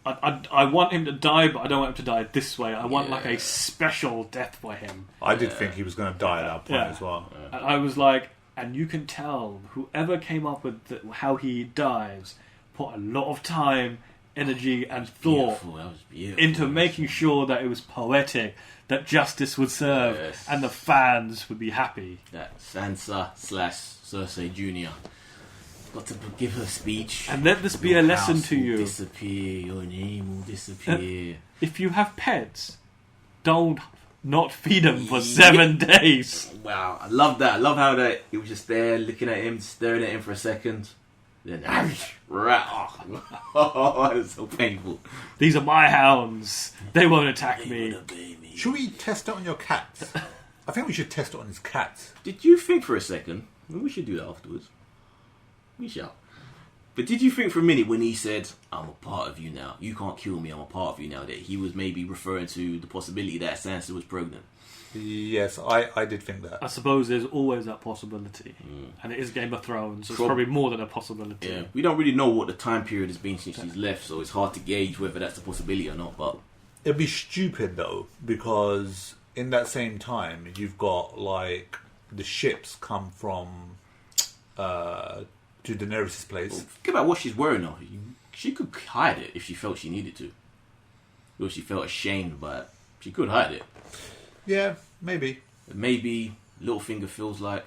I want him to die, but I don't want him to die this way. I want like a special death for him. I did think he was going to die at that point as well. And I was like, and you can tell whoever came up with how he dies put a lot of time, energy, and thought into making sure that it was poetic, that justice would serve, and the fans would be happy. That Sansa/Cersei Jr. got to give her speech. And let this be a lesson to you. Disappear, your name will disappear. If you have pets, don't not feed them for 7 days. Wow, I love that. I love how that he was just there looking at him, staring at him for a second. Then, oh, it's so painful. These are my hounds. They won't attack me. Should we test it on your cats? I think we should test it on his cats. Did you think for a second? We should do that afterwards. We shall. But did you think for a minute when he said, I'm a part of you now, you can't kill me, I'm a part of you now, that he was maybe referring to the possibility that Sansa was pregnant? Yes, I did think that. I suppose there's always that possibility. And it is Game of Thrones, so it's probably more than a possibility. Yeah, we don't really know what the time period has been since she's left, so it's hard to gauge whether that's a possibility or not. But it'd be stupid though, because in that same time you've got like the ships come from to Daenerys' place. Well, think about what she's wearing though. She could hide it if she felt she needed to. Or if she felt ashamed by it. She could hide it. Yeah, maybe. Maybe Littlefinger feels like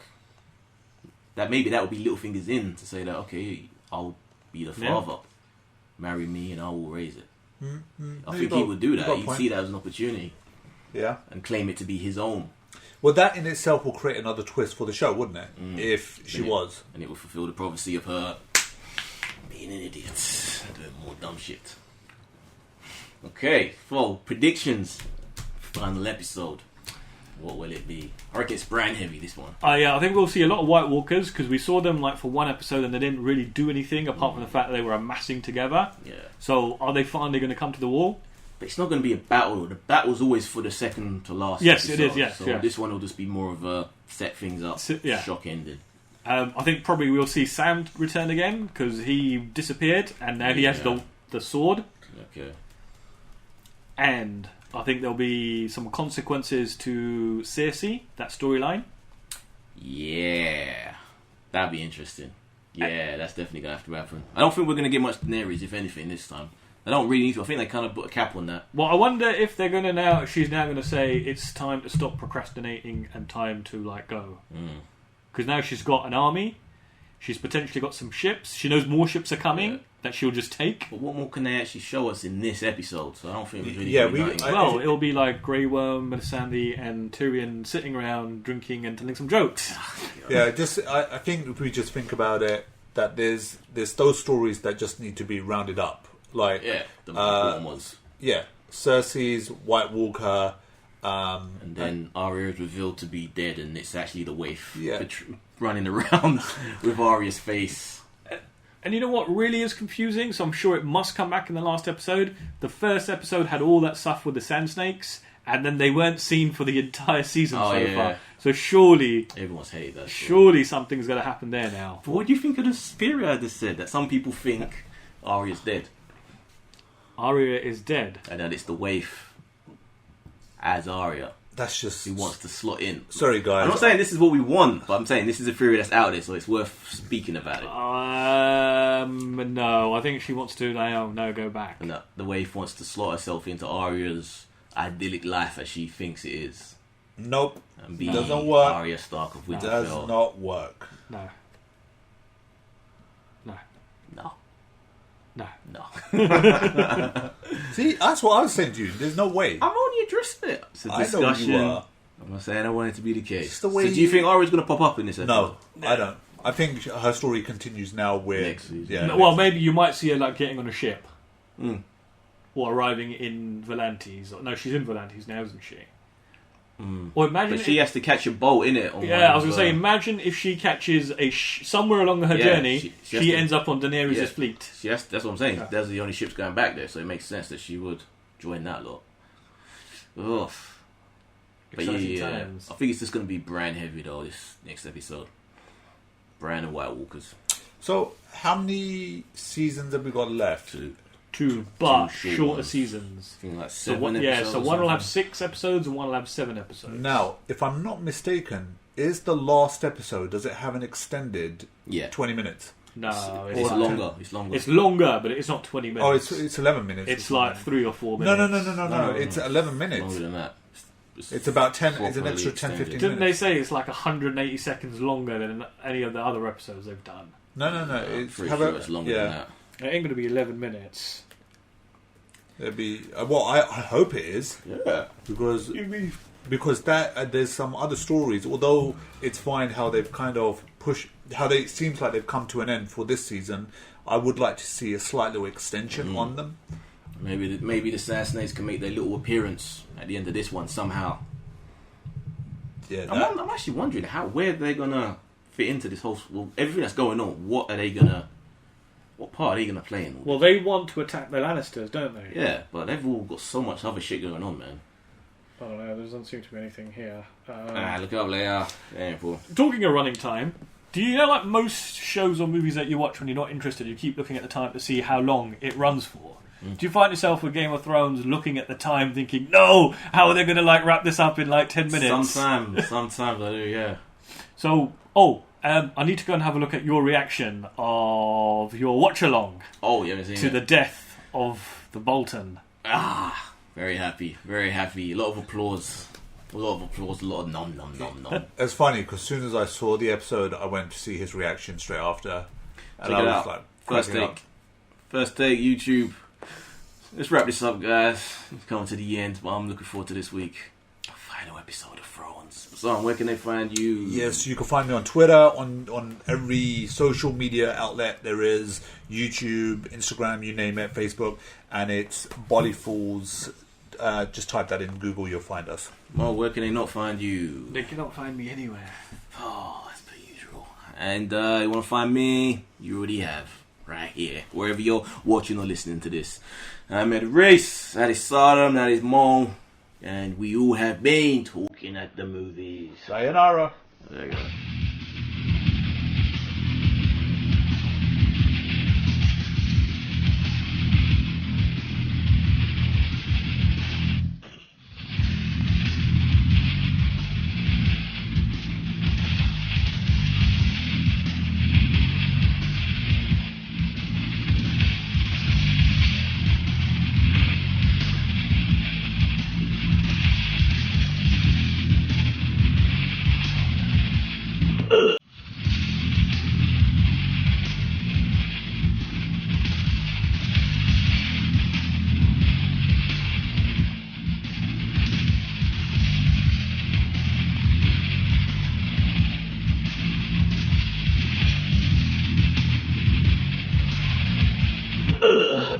that. Maybe that would be Littlefinger's in to say that, okay, I'll be the father, marry me, and I will raise it. I think he would do that. He'd see that as an opportunity, and claim it to be his own. Well, that in itself will create another twist for the show, wouldn't it? If she was, and it would fulfill the prophecy of her being an idiot, doing more dumb shit. Okay, so predictions. Final episode. What will it be? I reckon it's brand heavy, this one. Yeah, I think we'll see a lot of White Walkers, because we saw them like for one episode and they didn't really do anything apart from the fact that they were amassing together. Yeah. So are they finally going to come to the wall? But it's not going to be a battle. The battle's always for the second to last Yes, episode. it is, yes. So this one will just be more of a set things up, shock ending. I think probably we'll see Sam return again, because he disappeared and now he has the sword. Okay. And I think there'll be some consequences to Cersei, that storyline. Yeah. That'd be interesting. Yeah, that's definitely going to have to happen. I don't think we're going to get much Daenerys, if anything, this time. They don't really need to. I think they kind of put a cap on that. Well, I wonder if they're going to now... She's now going to say it's time to stop procrastinating and time to, like, go. Because now she's got an army. She's potentially got some ships. She knows more ships are coming that she'll just take. But what more can they actually show us in this episode? So I don't think it's really Well, it'll be like Grey Worm, Melisandre and Tyrion sitting around drinking and telling some jokes. Yeah, I think if we just think about it, that there's those stories that just need to be rounded up. Like the important ones. Yeah, Cersei's White Walker, and then Arya is revealed to be dead, and it's actually the waif running around with Arya's face. And you know what really is confusing? So I'm sure it must come back in the last episode. The first episode had all that stuff with the Sand Snakes, and then they weren't seen for the entire season far. So surely... Everyone's hated that. Surely something's going to happen there now. But what do you think of the theory I just said? That some people think Arya's dead. Arya is dead. And that it's the waif as Arya. That's just... He wants to slot in. Sorry, guys. I'm not saying this is what we want, but I'm saying this is a theory that's out there, so it's worth speaking about it. No, I think she wants to go back. No, the waif wants to slot herself into Arya's idyllic life as she thinks it is. Nope. And be doesn't work. Arya Stark of Winterfell. Does not work. No. See, that's what I was saying to you. There's no way. I'm only addressing it. It's a discussion. I know you are. I'm not saying I want it to be the case. It's the way so do you think Arya's going to pop up in this episode? No, I don't. I think her story continues now with... Next season. Yeah, well, maybe you might see her like getting on a ship. Or arriving in Volantes. No, she's in Volantes now, isn't she? Or imagine but she has to catch a boat, innit? I was going to say, imagine if she catches somewhere along her journey, she ends up on Daenerys' fleet. That's what I'm saying. Yeah. Those are the only ships going back there, so it makes sense that she would join that lot. Ugh. But times. I think it's just going to be Bran heavy though, this next episode. Bran and White Walkers. So, how many seasons have we got left? Two, but shorter seasons. I think like 7 episodes. So one will have 6 episodes and one will have 7 episodes. Now, if I'm not mistaken, is the last episode, does it have an extended 20 minutes? No, it's longer. It's longer. It's longer, but it's not 20 minutes. Oh, it's 11 minutes. It's like 3 or 4 minutes. No. It's 11 minutes. Longer than that. It's about 10. It's an extra 10, 15 minutes. Didn't they say it's like 180 seconds longer than any of the other episodes they've done? No. I'm pretty sure it's longer than that. It ain't going to be 11 minutes. It'd be I hope it is. Yeah, because that there's some other stories. Although it's fine how they've kind of pushed it seems like they've come to an end for this season. I would like to see a slight little extension on them. Maybe the Sand Snakes can make their little appearance at the end of this one somehow. Yeah, I'm actually wondering where they're gonna fit into this whole. Well, everything that's going on. What part are they going to play in? Well, they want to attack the Lannisters, don't they? Yeah, but they've all got so much other shit going on, man. I don't know, there doesn't seem to be anything here. Look up later. Talking of running time, do you know, like most shows or movies that you watch when you're not interested, you keep looking at the time to see how long it runs for? Do you find yourself with Game of Thrones looking at the time thinking, no, how are they going to wrap this up in like 10 minutes? Sometimes I do, yeah. So, I need to go and have a look at your reaction of your watch-along to the death of the Bolton. Very happy. A lot of applause. A lot of nom. It's funny, because as soon as I saw the episode, I went to see his reaction straight after. And Check I it was out. like, First take, YouTube. Let's wrap this up, guys. It's coming to the end, but I'm looking forward to this week. Final episode of Thrones. So, where can they find you? Yes, you can find me on Twitter, on every social media outlet there is, YouTube, Instagram, you name it, Facebook, and it's Bollyfools. Just type that in Google, you'll find us. Well, where can they not find you? They cannot find me anywhere. Oh, that's per usual. And you want to find me? You already have. Right here. Wherever you're watching or listening to this. I'm at Race. That is Sodom. That is Mo. And we all have been talking at the movies. Sayonara. There you go.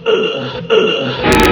ugh.